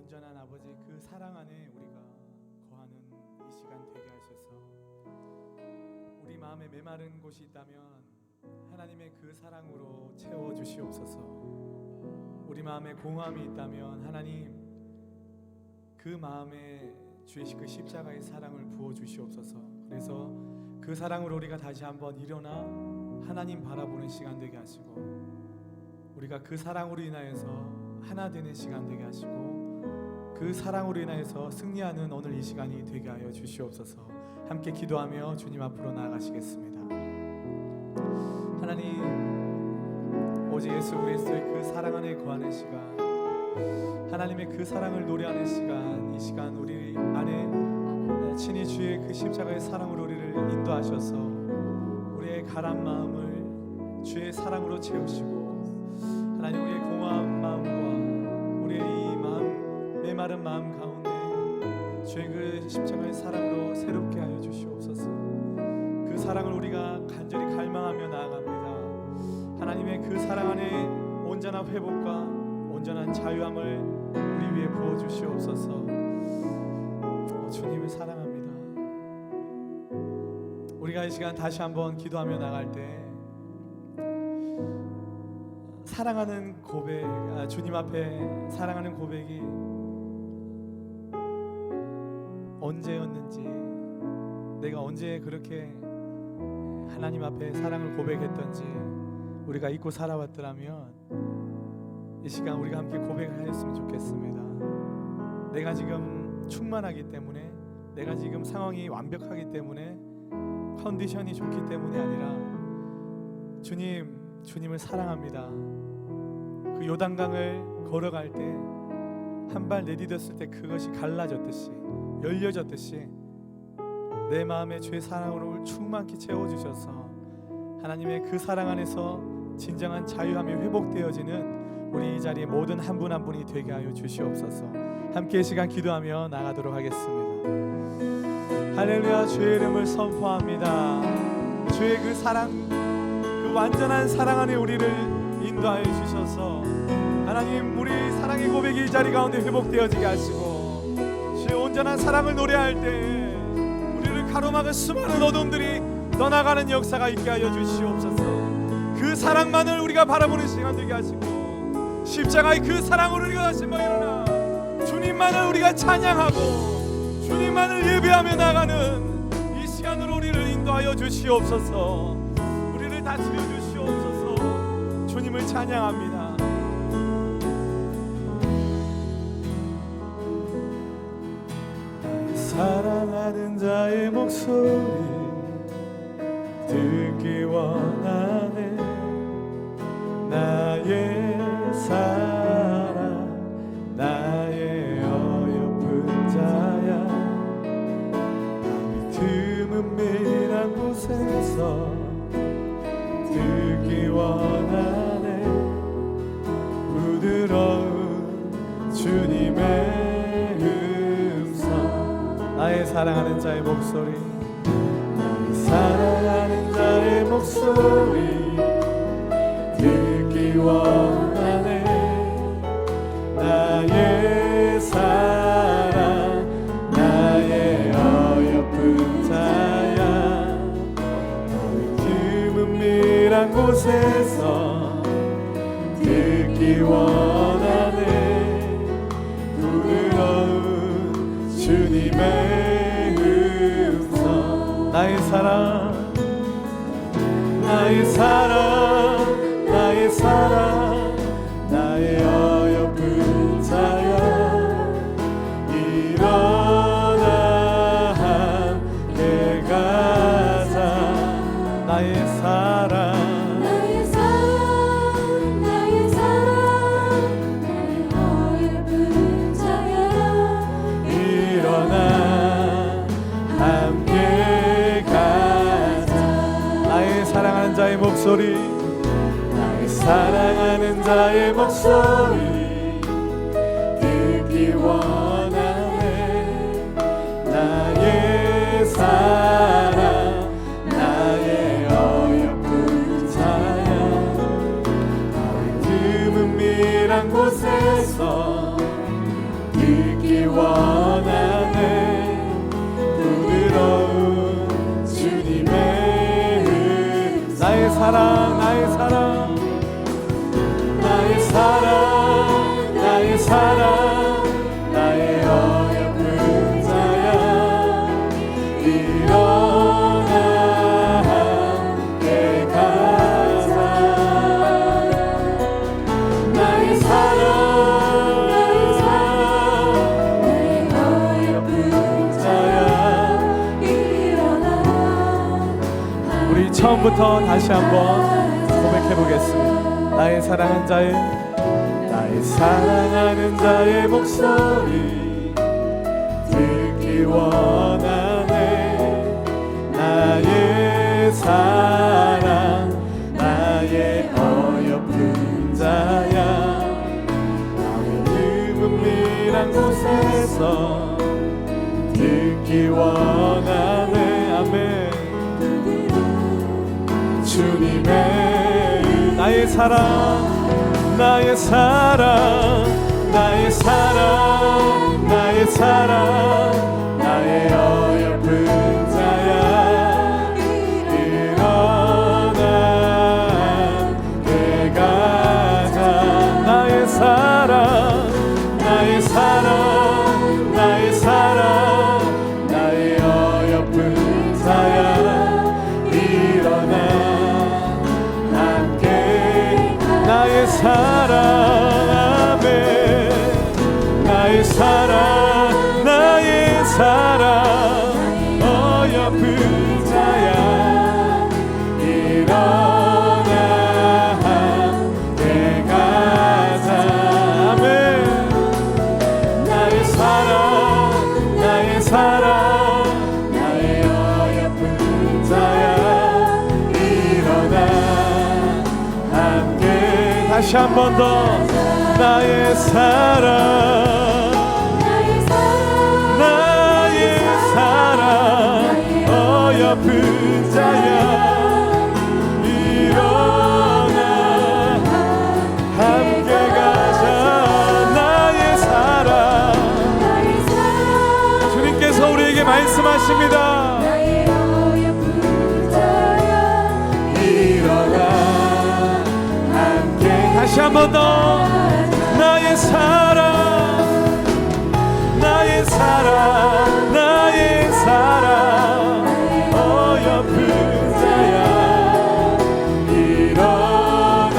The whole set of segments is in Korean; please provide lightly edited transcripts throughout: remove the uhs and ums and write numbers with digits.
온전한 아버지 그 사랑 안에 우리가 거하는 이 시간 되게 하셔서 우리 마음에 메마른 곳이 있다면 하나님의 그 사랑으로 채워주시옵소서. 우리 마음에 공허함이 있다면 하나님 그 마음에 주의 그 십자가의 사랑을 부어주시옵소서. 그래서 그 사랑으로 우리가 다시 한번 일어나 하나님 바라보는 시간 되게 하시고 우리가 그 사랑으로 인하여서 하나 되는 시간 되게 하시고 그 사랑으로 인하여서 승리하는 오늘 이 시간이 되게 하여 주시옵소서. 함께 기도하며 주님 앞으로 나아가시겠습니다. 하나님, 오직 예수 그리스도의 그 사랑 안에 거하는 시간, 하나님의 그 사랑을 노래하는 시간, 이 시간 우리 안에 친히 주의 그 십자가의 사랑으로 우리를 인도하셔서 우리의 가란 마음을 주의 사랑으로 채우시고 하나님 우리의 공허한 마음과 우리의 이 마음 메마른 마음 가운데 주의 그 십자가의 사랑으로 새롭게 하여 주시옵소서. 그 사랑을 우리가 간절히 갈망하며 나아갑니다. 하나님의 그 사랑 안에 온전한 회복과 온전한 자유함을 우리 위에 부어주시옵소서. 주님을 사랑합니다. 우리가 이 시간 다시 한번 기도하며 나갈 때 사랑하는 고백, 주님 앞에 사랑하는 고백이 언제였는지, 내가 언제 그렇게 하나님 앞에 사랑을 고백했던지 우리가 잊고 살아왔더라면 이 시간 우리가 함께 고백하였으면 좋겠습니다. 내가 지금 충만하기 때문에, 내가 지금 상황이 완벽하기 때문에, 컨디션이 좋기 때문이 아니라 주님을 사랑합니다. 그 요단강을 걸어갈 때 한 발 내디뎠을 때 그것이 갈라졌듯이 열려졌듯이 내 마음에 주의 사랑으로 충만히 채워주셔서 하나님의 그 사랑 안에서 진정한 자유함이 회복되어지는 우리 이 자리에 모든 한 분 한 분이 되게 하여 주시옵소서. 함께 이 시간 기도하며 나가도록 하겠습니다. 할렐루야. 주의 이름을 선포합니다. 주의 그 사랑, 그 완전한 사랑 안에 우리를 인도하여 주셔서 하나님 우리 사랑의 고백이 이 자리 가운데 회복되어지게 하시고 주의 온전한 사랑을 노래할 때 우리를 가로막은 수많은 어둠들이 떠나가는 역사가 있게 하여 주시옵소서. 그 사랑만을 우리가 바라보는 시간 되게 하시고 십자가의 그 사랑으로 우리가 다시 한번 일어나 주님만을 우리가 찬양하고 주님만을 예배하며 나가는 이 시간으로 우리를 인도하여 주시옵소서. 우리를 다스려 주시옵소서. 주님을 찬양합니다. 사랑하는 자의 목소리 듣기 원하네. 나의 사랑, 나의 어여쁜 자야. 밤이 드문 밀한 곳에서 듣기 원하네. 부드러운 주님의 나의 사랑하는 자의 목소리, 나의 사랑하는 자의 목소리 듣기 원하네. 나의 사랑, 나의 어여쁜 자야. 너의 드문 밀한 곳에서 듣기 원하네. 부드러운 주님의 음성. 나의 사랑, 나의 사랑, 나의 사랑, 나의 어여쁜 자야. 일어나 함께 가자. 나의 사랑, 사랑하는 자의 목소리, 나의 사랑하는 자의 목소리 듣기 원하네. 나의 사랑, 나의 어여쁜 자야. 나의 드문 밀한 곳에서 처음부터 다시 한번 고백해 보겠습니다. 나의 사랑하는 자의 목소리 듣기 원하네. 나의 사랑 나의 어여쁜 자야. 나의 은밀한 곳에서 듣기 원하네. 아멘. 주님의 나의 사랑 나의 사랑 나의 사랑 나의 사랑 나의 어여쁜 자야. 일어나 내가자. 나의 사랑 나의 사랑 나의 사랑 나의 어여쁜 자야. 일어나 함께 나의 사랑 아멘. 나의 사랑 나의 사랑 어여쁜 자야. 일어나 함께 가자. 아멘. 나의 사랑 나의 사랑 나의 어여쁜 자야. 일어나 함께 다시 한 번 더. 나의 사랑 나의 사랑 어여쁜 자야. 일어나 함께 가자. 나의 사랑 주님께서 우리에게 말씀하십니다. 일어나 함께 다시 한 번 더. 나의 사랑 나의 사랑 나의 사랑 어여쁜 자야. 일어나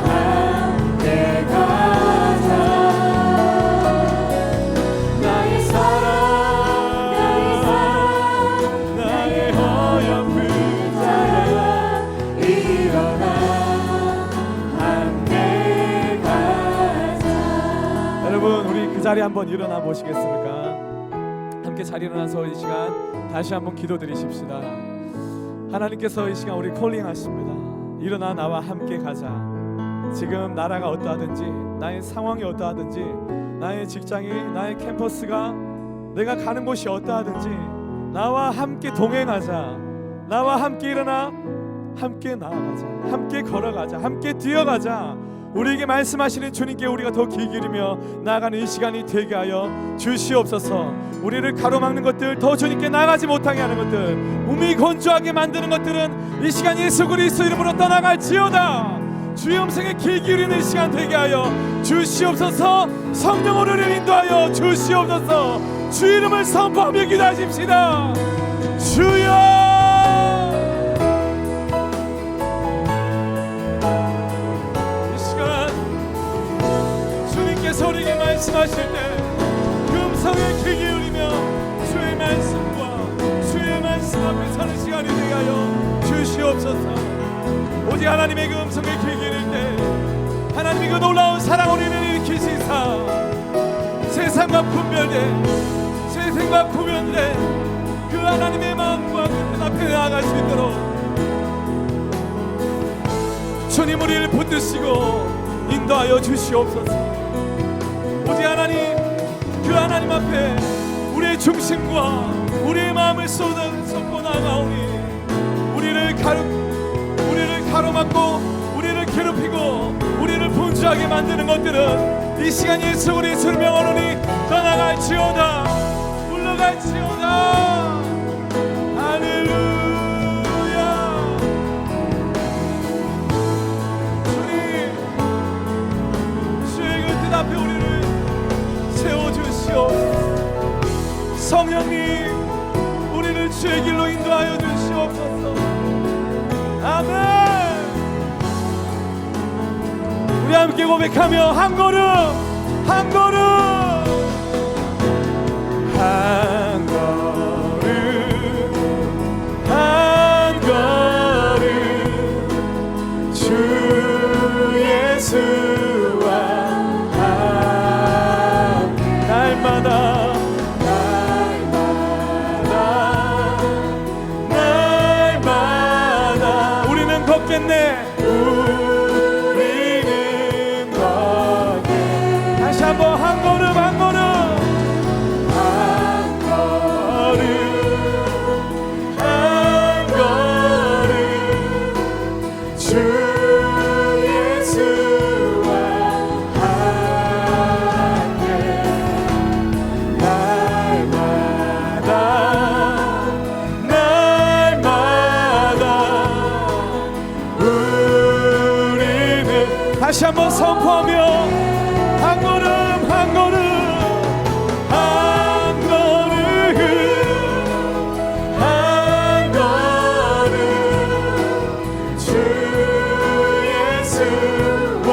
함께 가자. 나의 사랑 나의 어여쁜 자야. 일어나 여러분, 우리 그 자리에 한번 일어나 보시겠습니까? 함께 자리에 일어나서 이 시간 다시 한번 기도드리십시다. 하나님께서 이 시간 우리 콜링하십니다. 일어나 나와 함께 가자. 지금 나라가 어떠하든지, 나의 상황이 어떠하든지, 나의 직장이, 나의 캠퍼스가, 내가 가는 곳이 어떠하든지 나와 함께 동행하자. 나와 함께 일어나 함께 나아가자. 함께 걸어가자. 함께 뛰어가자. 우리에게 말씀하시는 주님께 우리가 더 귀 기울이며 나아가는 이 시간이 되게 하여 주시옵소서. 우리를 가로막는 것들, 더 주님께 나아가지 못하게 하는 것들, 몸이 건조하게 만드는 것들은 이 시간 예수 그리스도 이름으로 떠나갈지어다. 주의 음성에 귀 기울이는 시간 되게 하여 주시옵소서. 성령으로 우리를 인도하여 주시옵소서. 주 이름을 선포하며 기도하십시다. 주여, 우리에게 말씀하실 때 그 음성에 귀 기울이며 주의 말씀과 주의 말씀 앞에 서는 시간이 되게 하여 주시옵소서. 오직 하나님의 그 음성에 귀 기울일 때 하나님의 그 놀라운 사랑 우리는 일으키시사 세상과 분별돼, 세상과 구별돼 그 하나님의 마음과 그 뜻 앞에 나아갈 수 있도록 주님 우리를 붙드시고 인도하여 주시옵소서. 오직 하나님, 그 하나님 앞에 우리의 중심과 우리의 마음을 쏟고 나가오니 우리를 가로막고 우리를 괴롭히고 우리를 분주하게 만드는 것들은 이 시간 예수 그리스도의 명으로니 떠나갈지어다. 물러갈지어다. 할렐루야. 주님, 주의 그 뜻 앞에 우리를 세워주시옵소서. 성령님, 우리를 주의 길로 인도하여 주시옵소서. 아멘. 우리 함께 고백하며 한 걸음 한 걸음 한 걸음 한 걸음 거겠네. 우리는 거게. 다시 한번 한 걸음 한 걸음 한 걸음 한 걸음 주 예수와 함께 날마다 우리는 다시 한번 선포하며 한 걸음 한 걸음 한 걸음 한 걸음 주 예수와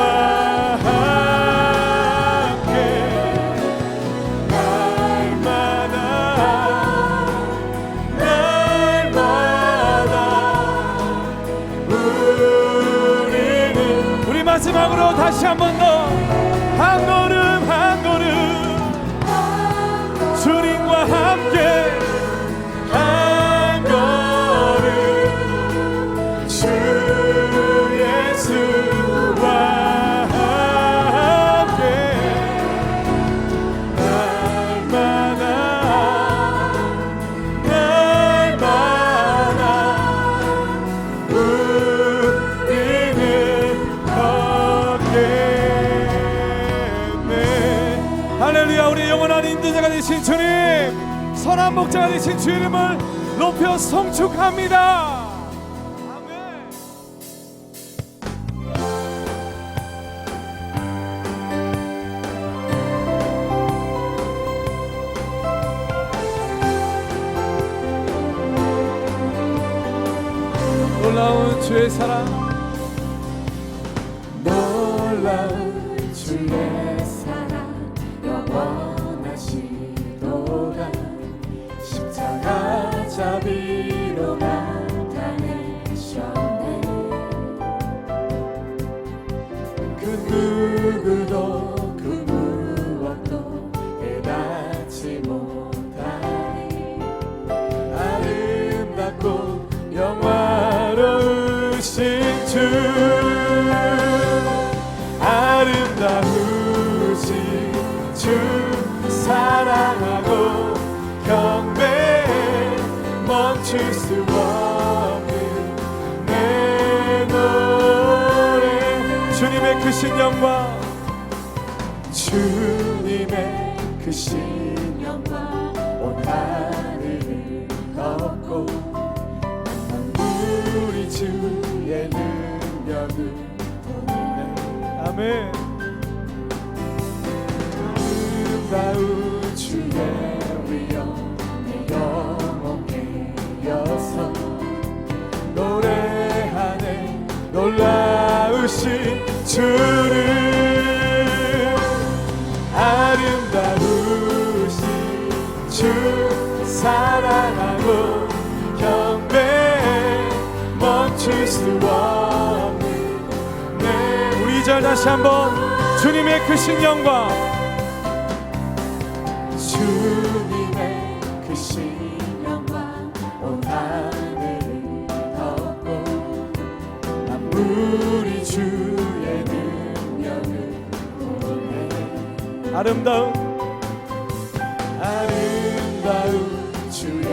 함께 날마다 우리는 우리 마지막으로 다시 한 번 더 한 걸음 한 걸음 주님과 함께 한 걸음 주 예수와 함께 날마다 날마다 우리는 걷겠네. 할렐루야. 우리 영원한 인도자가 되신 주님, 선한 목자가 되신 주 이름을 높여 송축합니다. 아멘. 놀라운 주의 사랑, 놀라운 주의 사랑 영원하시도다. 십자가 자비로 나타내셨네. 그 누구도 그 무엇도 깨닫지 못하니 아름답고 영화로우신 주, 아름다우신 주 사랑하고 경배해 멈출 수 없는 내 노래. 주님의 크신 영광, 주님의 크신 영광 온 하늘을 덮고 우리 주의 능력을 보이네. 아멘. 아름다운 주의 위엄 내 영혼 깨어서 노래하네. 놀라우신 주를, 아름다우신 주 사랑하고 경배해 멈출 수 없는 내. 우리 이 절 다시 한번 주님의 크신 영광, 주님의 크신 영광 온 하늘을 덮고 만물이 주의 능력을 보내. 아름다운 주의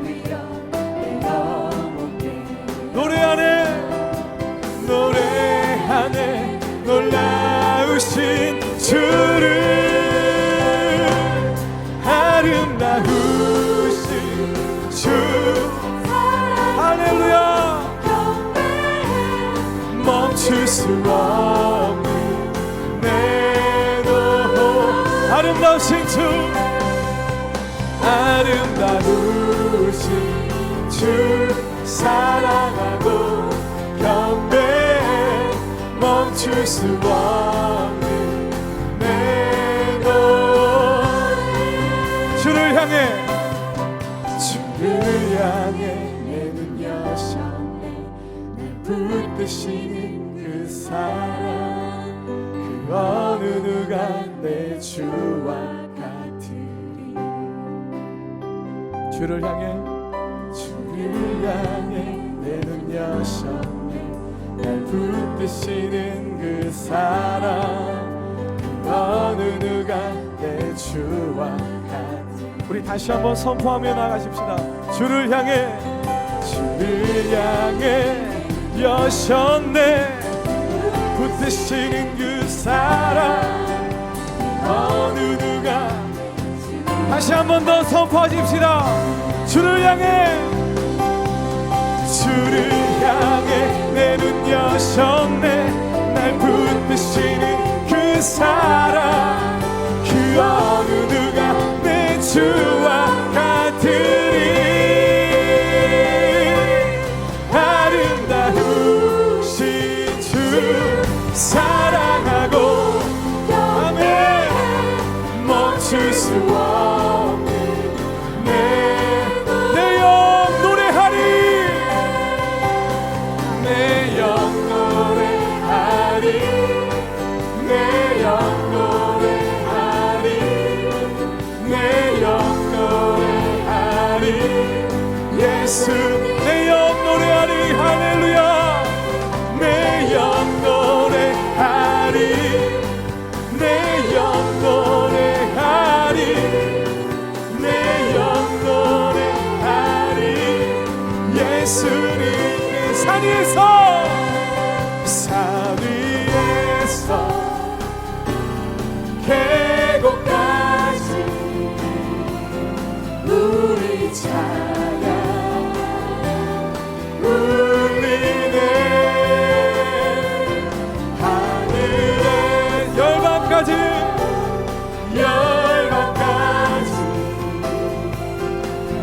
위엄 내 영혼 깨어 노래하네 놀라우신 주를, 아름다우신 주. 할렐루야. 멈출 수 없는 내 노. 아름다우신 주, 아름다우신 주 사랑하고 경배해 멈출 수 없는 내 노래. 주를 향해 내 눈 여셨네. 날 붙드시는 그 사랑, 그 어느 누가 내 주와 같으리. 주를 향해 내 눈 여셨네. 날 붙드시는 그 사랑 그 어느 누가 내 주와 같이. 우리 다시 한번 선포하며 나가십시다. 주를 향해 여셨네 붙드시는 그 사랑 어느 누가. 다시 한번 더 선포하십시다. 주를 향해 내 눈 여셨네 날 붙드시는 그 사랑 그 어느 누가 내 주와 같으리. 아름다우신 주 사랑하고 아멘 멈출 수 없는 내 영 노래하리. 내 영 노래하리. 내 영 노래하리. 내 영 노래하리. 예수 내 영 노래하리. 할렐루야. 내 영 노래하리. 내 영 노래하리. 내 영 노래하리. 예수님의 산 위에서 계곡까지 우리 찬양 울리네. 하늘의 열방까지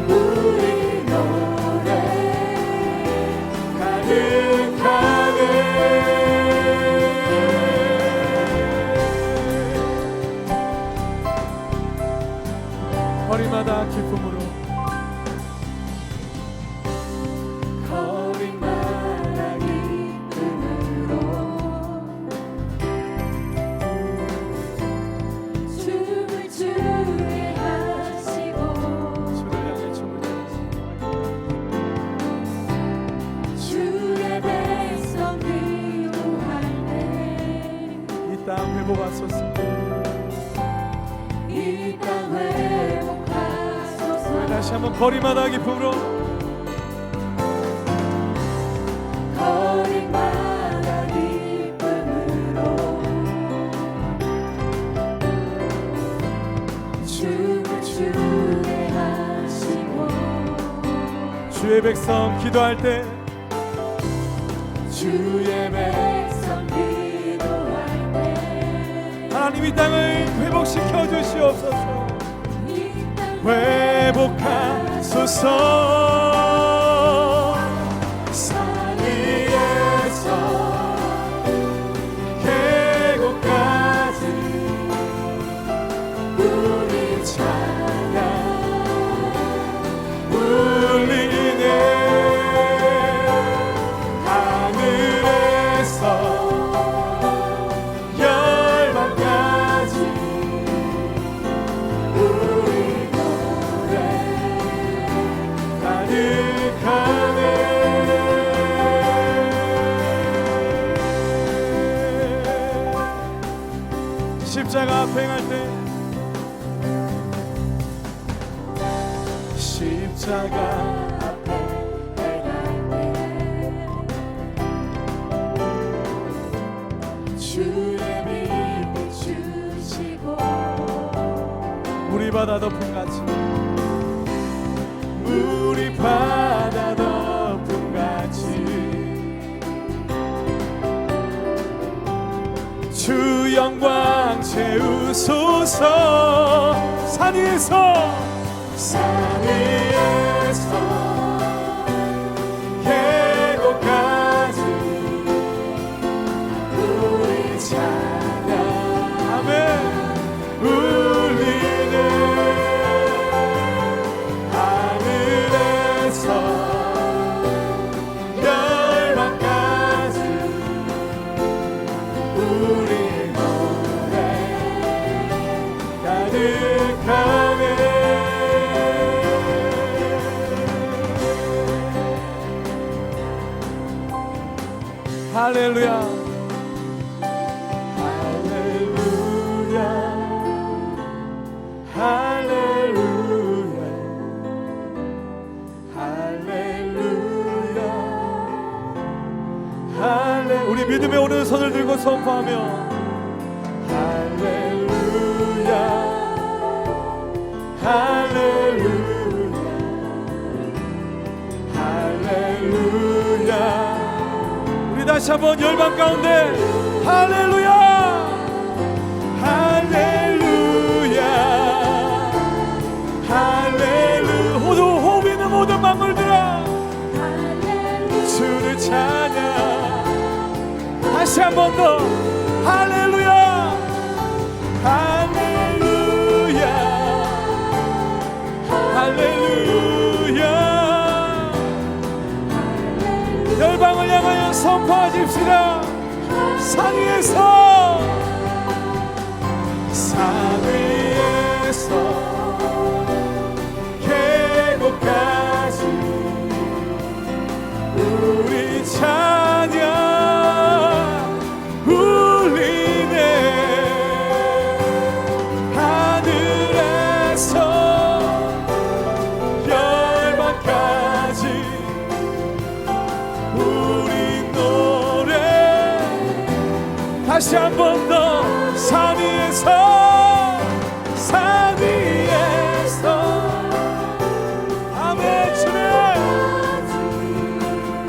우리 노래 가득하네. 거리마다 기쁨으로 거리마다 기쁨으로 춤을 추게 하시고 주를 향해 춤을 추면서 주의 백성 기도할 때 이 땅 회복하소서. 이 땅 회복하소서. 다시 한번 거리마다 기쁨으로 거리마다 기쁨으로 춤을 추게 하시고 주의 백성 기도할 때 주의 백성 기도할 때 하나님 이 땅을 회복시켜 주시옵소서. 이 땅 회복하소서. 산 위에서 계곡까지 우리 찬양 울리네. 하늘에서 열방까지 우리 노래 가득하네. 십자가 앞에 행할 때 십자가 앞에 행할 때 주의 빛 주시고 물이 바다 덮음 같이 물이 바다 덮음 같이 주 영광 채우소서. 산 위에서 계곡까지 우리 찬양 아멘 울리네. 하늘에서 열방까지 우리 노래 가득하네. 할렐루야. 할렐루야. 할렐루야. 할렐루야. 할렐 우리 믿음의 오른손을 들고 선포하며 할렐루야. 할렐루야. 할렐루야. 우리 다시 한번 열방 가운데 할렐루야. 할렐루야. 할렐루야. 호흡 있는 모든 만물들아 주를 찬양. 다시 한 번 더 할렐루야. 할렐루야. 할렐루야. 열방을 향하여 선포하십시다. 산 위에서 산 위에서 계곡까지 우리 찬양 울리네. 하늘에서 열방까지 우리 노래. 다시 한 번 더 산 위에서 산 위에서 아멘. 주님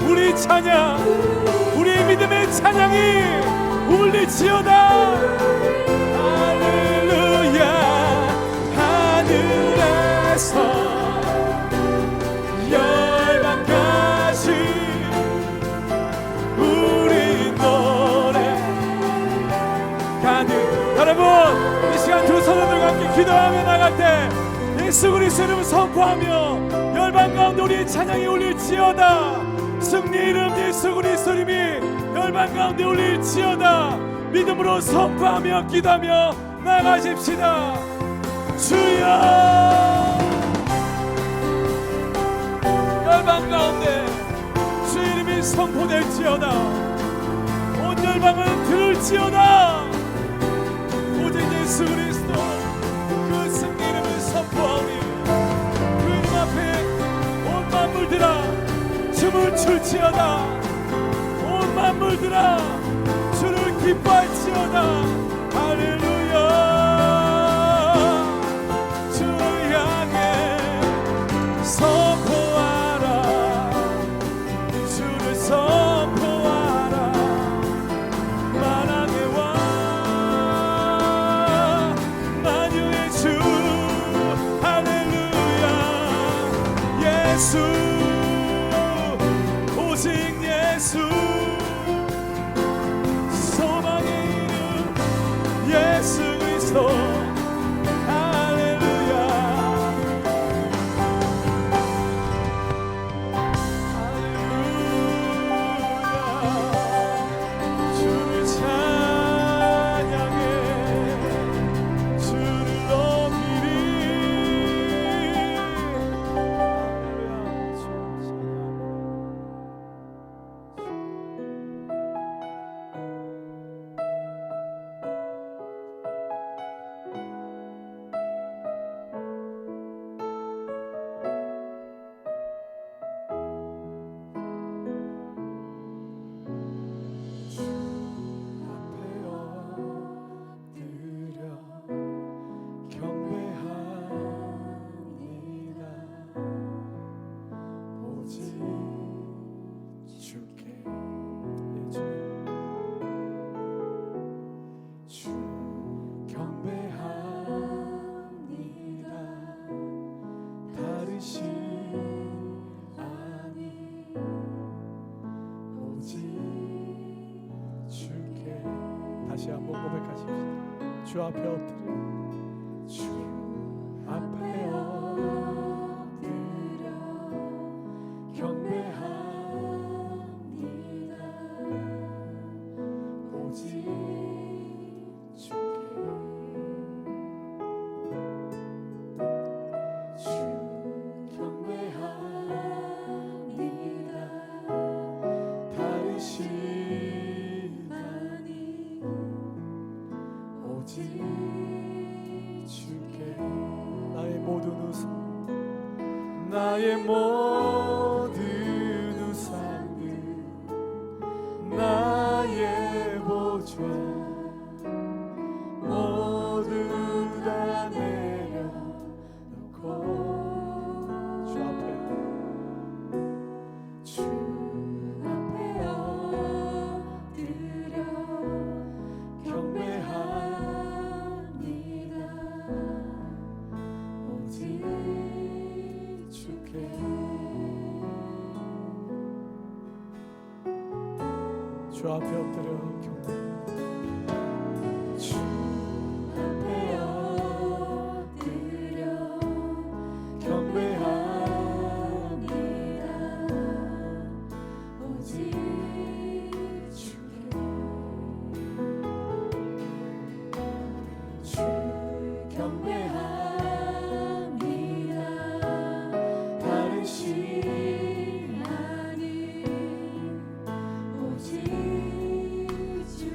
우리 찬양 우리 믿음의 찬양이 울리지어다. 할렐루야. 하늘에서 열방까지 우리 노래 가는. 여러분 이 시간 두 손을 들고 함께 기도하며 나갈 때 예수 그리스도 이름을 선포하며 열방 가운데 우리의 찬양이 울릴지어다. 승리 이름 예수 그리스도 이름이 열방 가운데 울릴지어다. 믿음으로 선포하며 기도하며 나가십시다. 주여. 열방 가운데 주 이름이 선포될지어다. 온 열방은 들을지어다. 오직 예수 그리스도 그 승리 이름을 선포하오니 그 이름 앞에 온 만물들아 춤을 출지어다. 온 만물들아 주를 기뻐할지어다. 할렐루야. 주를 향해 선포하라. 주를 선포하라. 만왕의 왕 만유의 주 할렐루야. 예수 오직 예수 소망의 이름 예수 그리스도 할렐루야. 할렐루야. 주를 찬양해 주를 높이리. 할렐루야. 주를 다시 한번 고백하십시다. 주 앞에 엎드려 주 앞에 엎드려 경배합니다. 오직 주께 주 경배합니다. 다르신 나의 모든 우상들 나의 보좌 모두 다 내려놓고 주 앞에 엎드려 경배합니다. 오직 주께 주 앞에 엎드려 경배 주 앞에 엎드려 경배합니다. 오직 주께 주 경배합니다. 다른 신 아닌 오직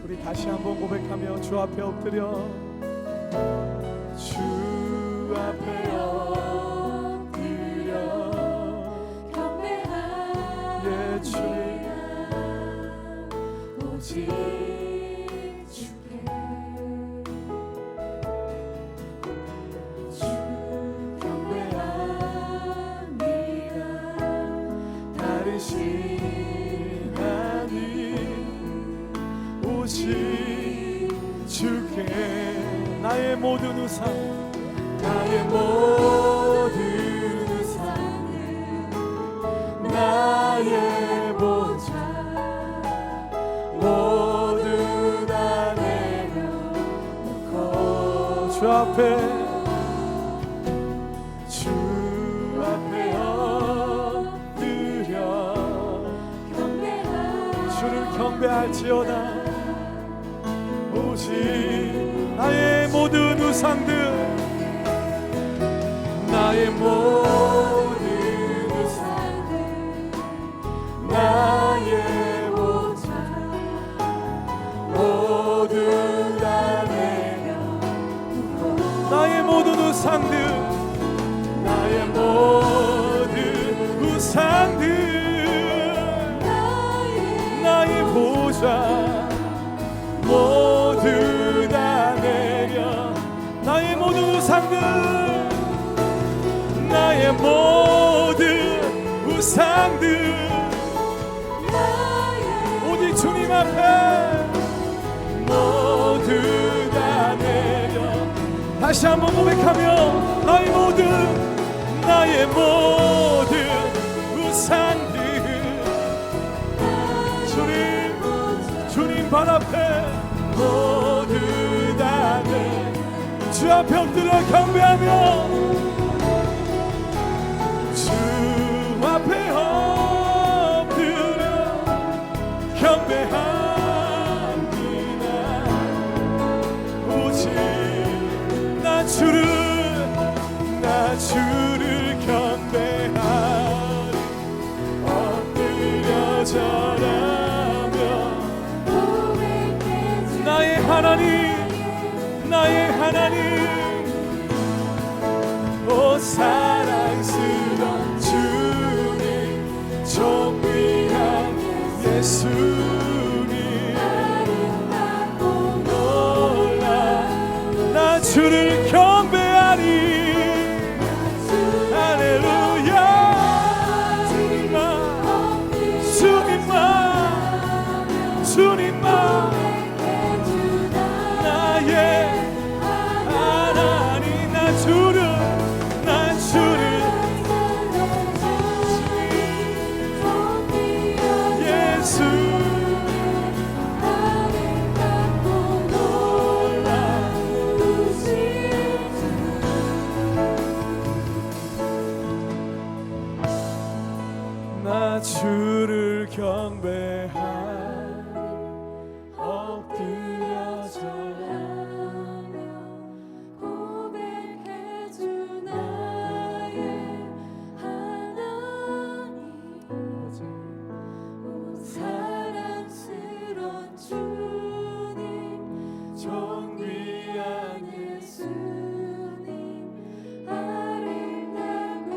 우리 다시 한번 고백하며 주 앞에 엎드려 주 앞에 엎드려 경배합니다. 오직 주께 주 경배합니다. 다른 신 아닌 오직 주께 나의 모든 우상 나의 모든 우상을 나의 보좌 모두 다 내려놓고 주 앞에 엎드려 주를 경배할지어다. 오직 나의 모든 우상들 나의 모든 우상들 나의 보좌 모두 다 내려놓고 나의 모든 우상들 나의 모든 우상들 나의 보좌 모두 다 내려 나의 모든 우상들 나의 모든 우상들 오직 주님 앞에 모두 다 내려 다시 한번 고백하며 나의 모든 우상들 주님 발 앞에 모두 다 내 주 앞에 엎드려 경배하며 주 앞에 엎드려 경배합니다. 오직 나 주를 경배하리 엎드려 절하며 나의 하나님 오 사랑스러운 주님 존귀한 예수님 놀라 나 주를 경배하리 할렐루야 주님만 나의 하나님 나 주를 예수 나 주를 경배하리 엎드려 절하며 고백해주 나의 하나님 사랑스러운 주님 존귀한 예수님 아름답고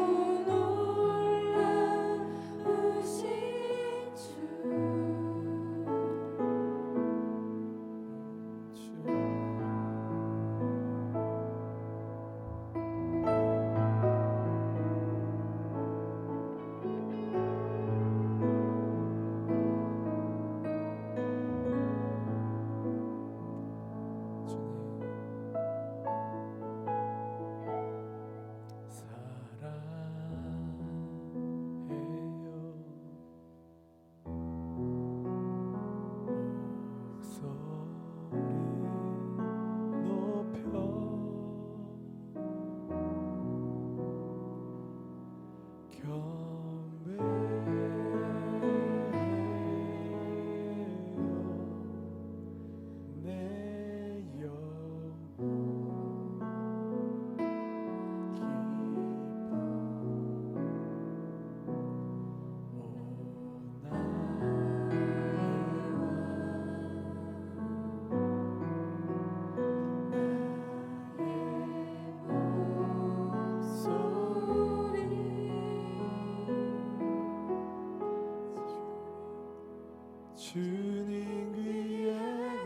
주님 귀에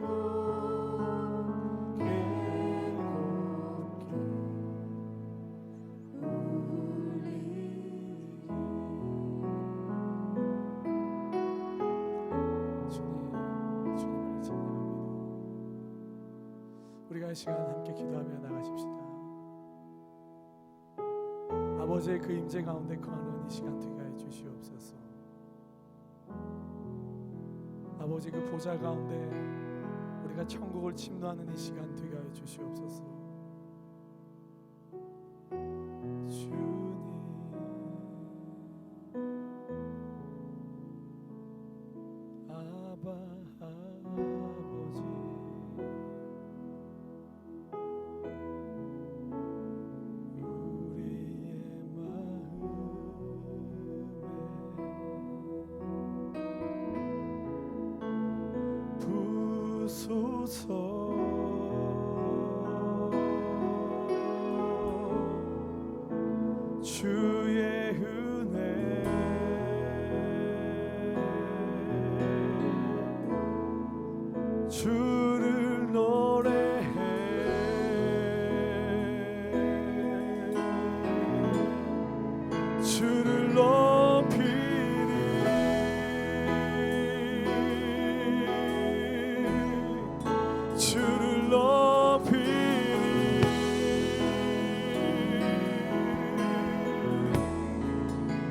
곱게 주님을 찬양합니다. 우리가 이 시간 함께 기도하며 나가십시다. 아버지의 그 임재 가운데 거하는 이 시간 되게 하여 주시옵소서. 아버지 그 보좌 가운데 우리가 천국을 침노하는 이 시간 되게 하여 주시옵소서. 주님 아바 아버지 우리의 마음에 부소서. 주의 은혜 주를 노래해 주를 높이리 주를 높이리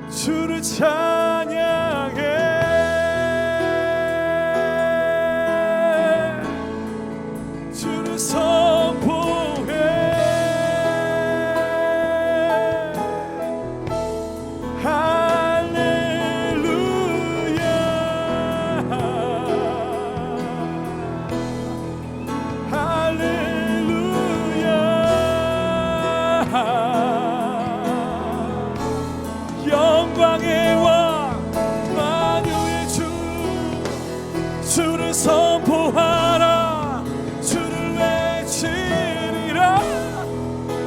주를 찬양해 주를 선포해 영광의 왕 만유의 주 주를 선포하라 주를 외치리라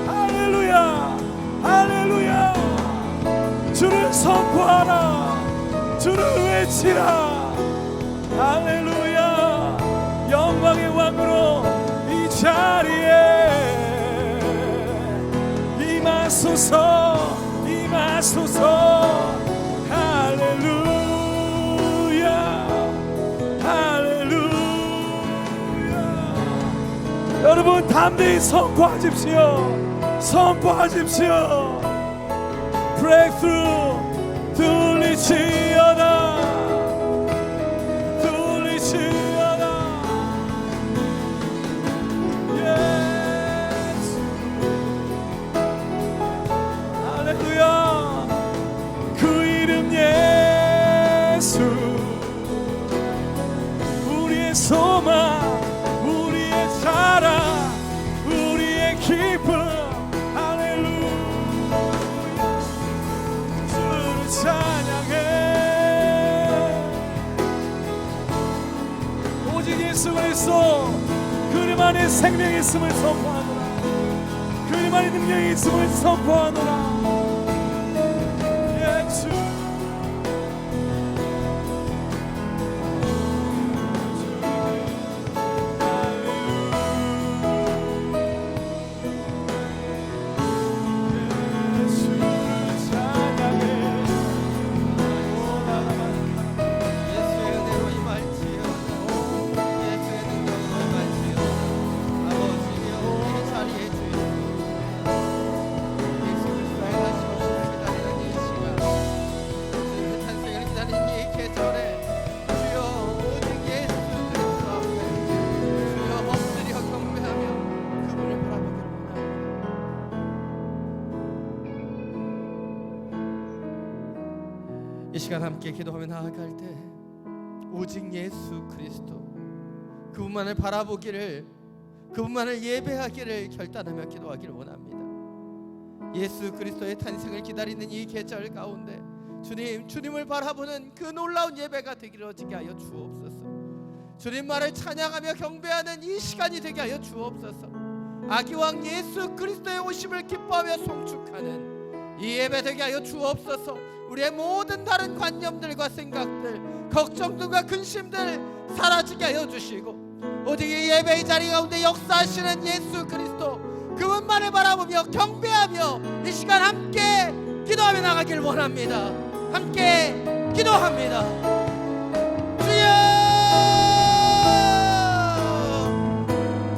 할렐루야 할렐루야 주를 선포하라 주를 외치라 할렐루야 영광의 왕으로 이 자리에 임하소서 임하소서 할렐루야 할렐루야 여러분 담대히 선포하십시오 선포하십시오 브레이크스루 들리지어다 들리지어다 예스 할렐루야 그 이름 예수 우리의 소망 우리의 자랑 우리의 기쁨 할렐루야 주를 찬양해 오직 예수 그리스도 그름 안에 생명이 있음을 선포하노라 그름 안에 능력이 있음을 선포하노라 이 시간 함께 기도하며 나아갈 때 오직 예수 그리스도 그분만을 바라보기를 그분만을 예배하기를 결단하며 기도하기를 원합니다. 예수 그리스도의 탄생을 기다리는 이 계절 가운데 주님을 바라보는 그 놀라운 예배가 되기를 어지게 하여 주옵소서. 주님만을 찬양하며 경배하는 이 시간이 되게 하여 주옵소서. 아기왕 예수 그리스도의 오심을 기뻐하며 송축하는 이 예배 되게 하여 주옵소서. 우리의 모든 다른 관념들과 생각들, 걱정들과 근심들 사라지게 하여 주시고 오직 이 예배의 자리 가운데 역사하시는 예수 그리스도 그분만을 바라보며 경배하며 이 시간 함께 기도하며 나가길 원합니다. 함께 기도합니다. 주여,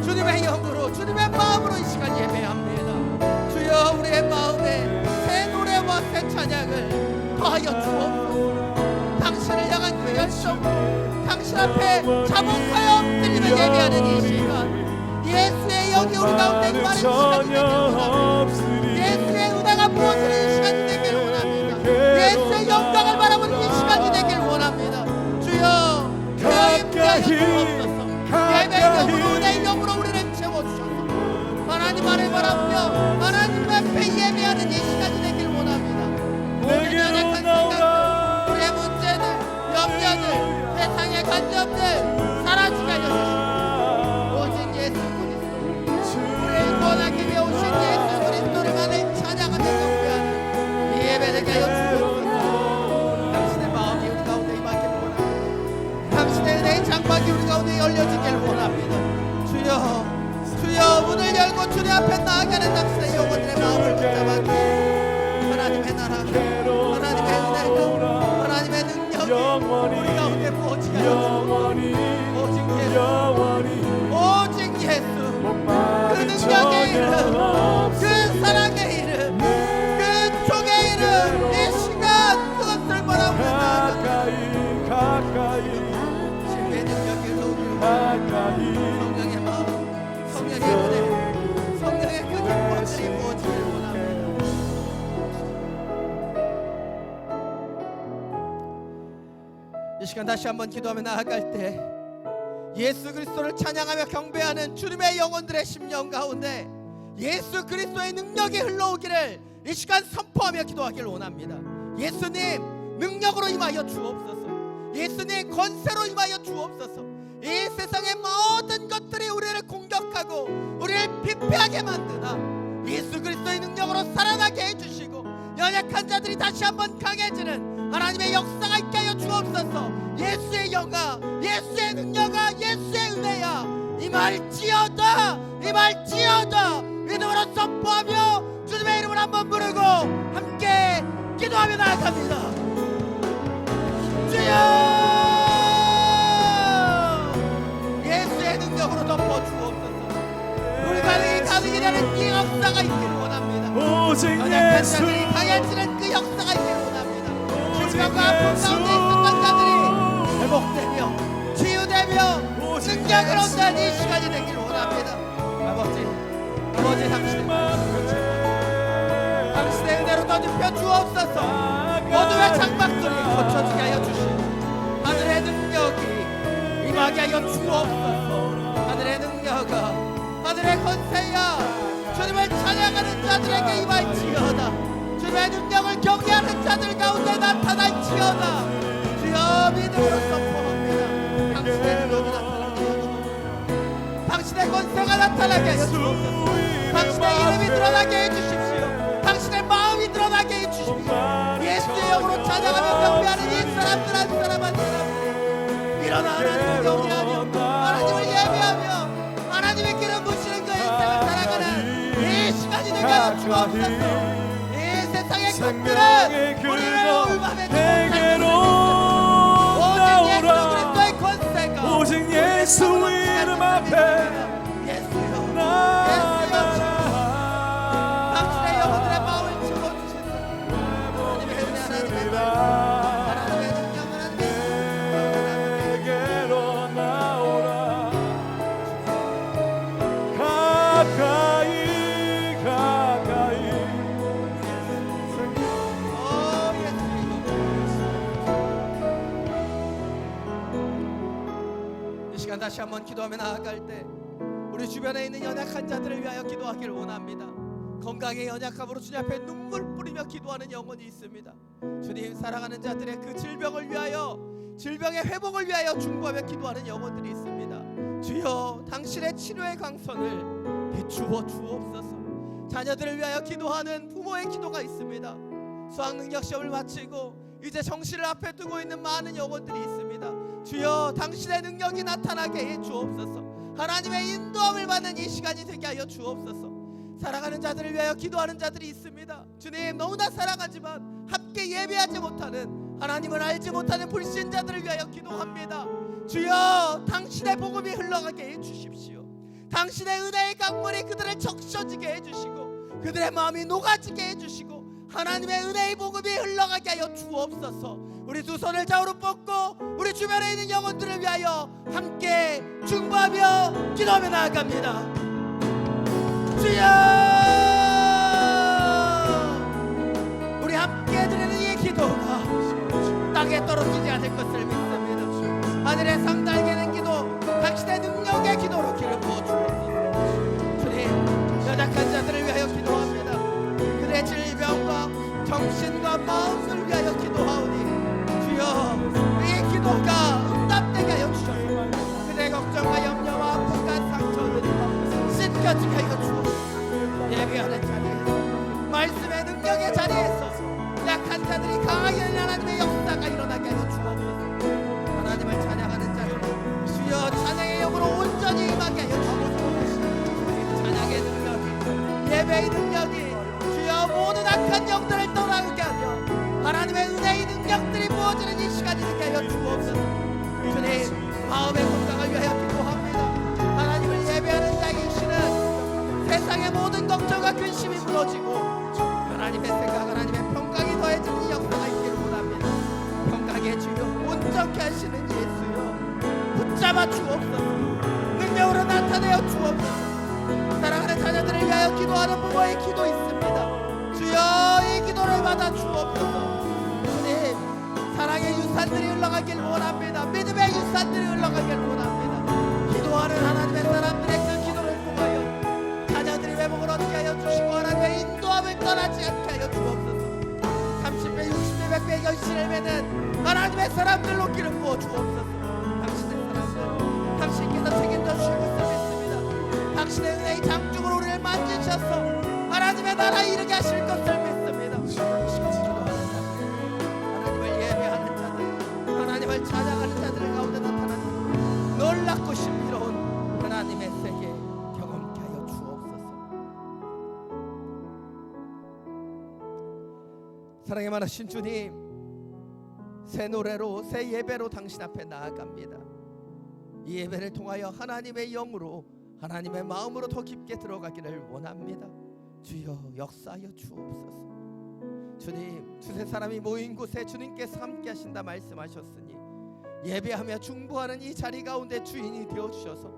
주님의 영으로 주님의 마음으로 이 시간 예배합니다. 주여, 우리의 마음에 새 노래와 새 찬양을 더하여 주옵소서. 당신을 향한 그 열정, 당신 앞에 자복하여 엎드리며 예배하는 이 시간, 예수의 영이 우리 가운데 임하는 시간이 되길 원합니다. 예수의 은혜가 부어지는 이 시간이 되길 원합니다. 예수의 영광을 바라보는 이 시간이 되길 원합니다. 주여, 그 임재하여 주옵소서. 예배의 영으로, 은혜의 영으로 우리를 채워주셔서 하나님 안을 바라보며 하나님 앞에 예배하는 이 시간이 되길 원합니다. 모든 연약한 생각들, 우리의 문제들, 염려들, 세상의 관념들 사라지게 하여 주시고 오직 예수 그리스도, 우리를 구원하기 위해 오신 예수 그리스도를만을 찬양하며 경배하는 이 예배 되게 하여 주옵소서. 당신의 마음이 우리 가운데 임하길 원합니다. 당신의 은혜의 장막이 우리 가운데 열려지길 원합니다. 주여, 주여, 문을 열고 주님 앞에 나아가는 당신의 영혼들의 마음을 붙잡아 주시고 하나님의 나라, 하나님의 은혜가, 하나님의 능력이 우리 가운데 부어지게 하여 주옵소서. 오직 예수, 오직 예수, 그 능력의 이름, 그 사랑의 이름, 그 종의 이름, 이 시간 그것을 바라보며 나아갑니다. 주의 능력의 도움, 성령의 마음, 성령의 은혜, 성령의 그 기쁨들이 부어지길 원합니다. 이 시간 다시 한번 기도하며 나아갈 때 예수 그리스도를 찬양하며 경배하는 주님의 영혼들의 심령 가운데 예수 그리스도의 능력이 흘러오기를 이 시간 선포하며 기도하기를 원합니다. 예수님 능력으로 임하여 주옵소서. 예수님 권세로 임하여 주옵소서. 이 세상의 모든 것들이 우리를 공격하고 우리를 피폐하게 만드나 예수 그리스도의 능력으로 살아나게 해주시고 연약한 자들이 다시 한번 강해지는 하나님의 역사가 있게 하여 주옵소서. 예수의 영아, 예수의 능력아, 예수의 은혜야 임할지어다, 임할지어다 믿음으로 선포하며 주님의 이름을 한번 부르고 함께 기도하며 나아갑니다. 주여, 예수의 능력으로 덮어주옵소서. 가능이 되는 이 역사가 있기를 원합니다. 오직 연약한 예수, 자들이 강해지는 그 역사가 있기를 원합니다. 질병과 아픔 가운데 있었던 자들이 회복되며 치유되며 능력을 얻는 이 시간이 되기를 원합니다. 아버지 당신의 은혜로 더듬혀 주옵소서. 모두의 장막들이 고쳐지게 하여 주시고 하늘의 능력이 임하게 하여 주옵소서. 하늘의 능력아, 하늘의 권세야 주님을 찬양하는 자들에게 임할지어다. 주님의 능력을 경외하는 자들 가운데 나타날지어다. 주여, 믿음으로 선포합니다. 당신의 능력이 나타나게 하여 주옵소서. 당신의 권세가 나타나게 하여 주옵소서. 당신의 이름이 드러나게 해주십시오. 당신의 마음이 드러나게 해주십시오. 예수의 영으로 찬양하며 경배하는 이 사람들 한 사람 한 사람 일어나 하나님을 경외하며 하나님을 예배하며 하나님의 길을 부시는 그 인생을 살아가는 이 시간이 되게 하여 주옵소서. 이 세상의 것들은 우리를 올밤에 오직 예수 그리스도의 권세가 오직 예수 이름 앞에 예수여, 당신의 영혼들의 마음을 채워주시는 하나님의 은혜, 하나님의 말, 하나님의 능력, 하나님의 내게로 나오라. 가까이 이 시간 다시 한번 기도하며 나아갈 때 우리 주변에 있는 연약한 자들을 위하여 기도하기를 원합니다. 건강의 연약함으로 주님 앞에 눈물 뿌리며 기도하는 영혼이 있습니다. 주님, 사랑하는 자들의 그 질병을 위하여, 질병의 회복을 위하여 중보하며 기도하는 영혼들이 있습니다. 주여, 당신의 치료의 강선을 비추어 주옵소서. 자녀들을 위하여 기도하는 부모의 기도가 있습니다. 수학 능력 시험을 마치고 이제 정시를 앞에 두고 있는 많은 영혼들이 있습니다. 주여 당신의 능력이 나타나게 해 주옵소서. 하나님의 인도함을 받는 이 시간이 되게 하여 주옵소서. 사랑하는 자들을 위하여 기도하는 자들이 있습니다. 주님, 너무나 사랑하지만 함께 예배하지 못하는, 하나님을 알지 못하는 불신자들을 위하여 기도합니다. 주여 당신의 복음이 흘러가게 해 주십시오. 당신의 은혜의 강물이 그들을 적셔지게 해주시고 그들의 마음이 녹아지게 해주시고 하나님의 은혜의 복음이 흘러가게 하여 주옵소서. 우리 두 손을 좌우로 뻗고 우리 주변에 있는 영혼들을 위하여 함께 중보하며 기도하며 나아갑니다. 주여, 우리 함께 드리는 이 기도가 땅에 떨어지지 않을 것을 믿습니다. 하늘의 상달되는 기도, 당신의 능력의 기도로 기름 부어주옵소서. 주님, 연약한 자들을 위하여 기도합니다. 그들의 질병과 정신과 마음을 위하여 기도하오니 주여, 이 기도가 응답되게 하여 주셔서 그들의 걱정과 염려와 아픔과 상처를 씻겨지게 하여 주옵소서. 예배하는 자리에서, 말씀의 능력의 자리에서 약한 자들이 강하게 하나님의 역사가 일어나게 하여 주옵소서. 하나님을 찬양하는 자들, 주여 찬양의 영으로 온전히 임하게 하여 주옵소서. 찬양의 능력이, 예배의 능력이 주여 모든 악한 영들을 떠나게 하며 하나님의 은혜의 능력들이 부어지는 이 시간이 되게 하여 주옵소서. 주님, 마음의 건강을 위하여 기도합니다. 하나님을 예배하는 자이시는 세상의 모든 걱정과 근심이 무너지고 하나님의 생각, 하나님의 평강이 더해지는 역사가 있기를 원합니다. 평강의 주여, 온전케 하시는 예수여, 붙잡아 주옵소서. 능력으로 나타내어 주옵소서. 사랑하는 자녀들을 위하여 기도하는 부모의 기도 있습니다. 주여, 이 기도를 받아 주옵소서. 주님, 사랑의 유산들이 흘러가길 원합니다. 믿음의 유산들이 흘러가길 원합니다. 기도하는 하나님의 사람들의 그 기도를 통하여 자녀들이 회복을 얻게 하여 주시고 하나님의 인도함을 떠나지 않게 하여 주옵소서. 30배, 60배, 100배 결실을 맺는 하나님의 사람들로 기름 부어 주옵소서. 당신의 사람들, 당신께서 책임져 주실 것을 믿습니다. 당신의 은혜의 장중으로 우리를 만지셔서 하나님의 나라에 이르게 하실 것을 믿습니다. 하나님을 예배하는 자들, 하나님을 찬양하는 자들 가운데 나타나는 놀랍고 신비로운 하나님의 세계 경험케 하여 주옵소서. 사랑에 많으신 주님, 새 노래로, 새 예배로 당신 앞에 나아갑니다. 이 예배를 통하여 하나님의 영으로, 하나님의 마음으로 더 깊게 들어가기를 원합니다. 주여, 역사하여 주옵소서. 주님, 두세 사람이 모인 곳에 주님께서 함께 하신다 말씀하셨으니 예배하며 중보하는 이 자리 가운데 주인이 되어주셔서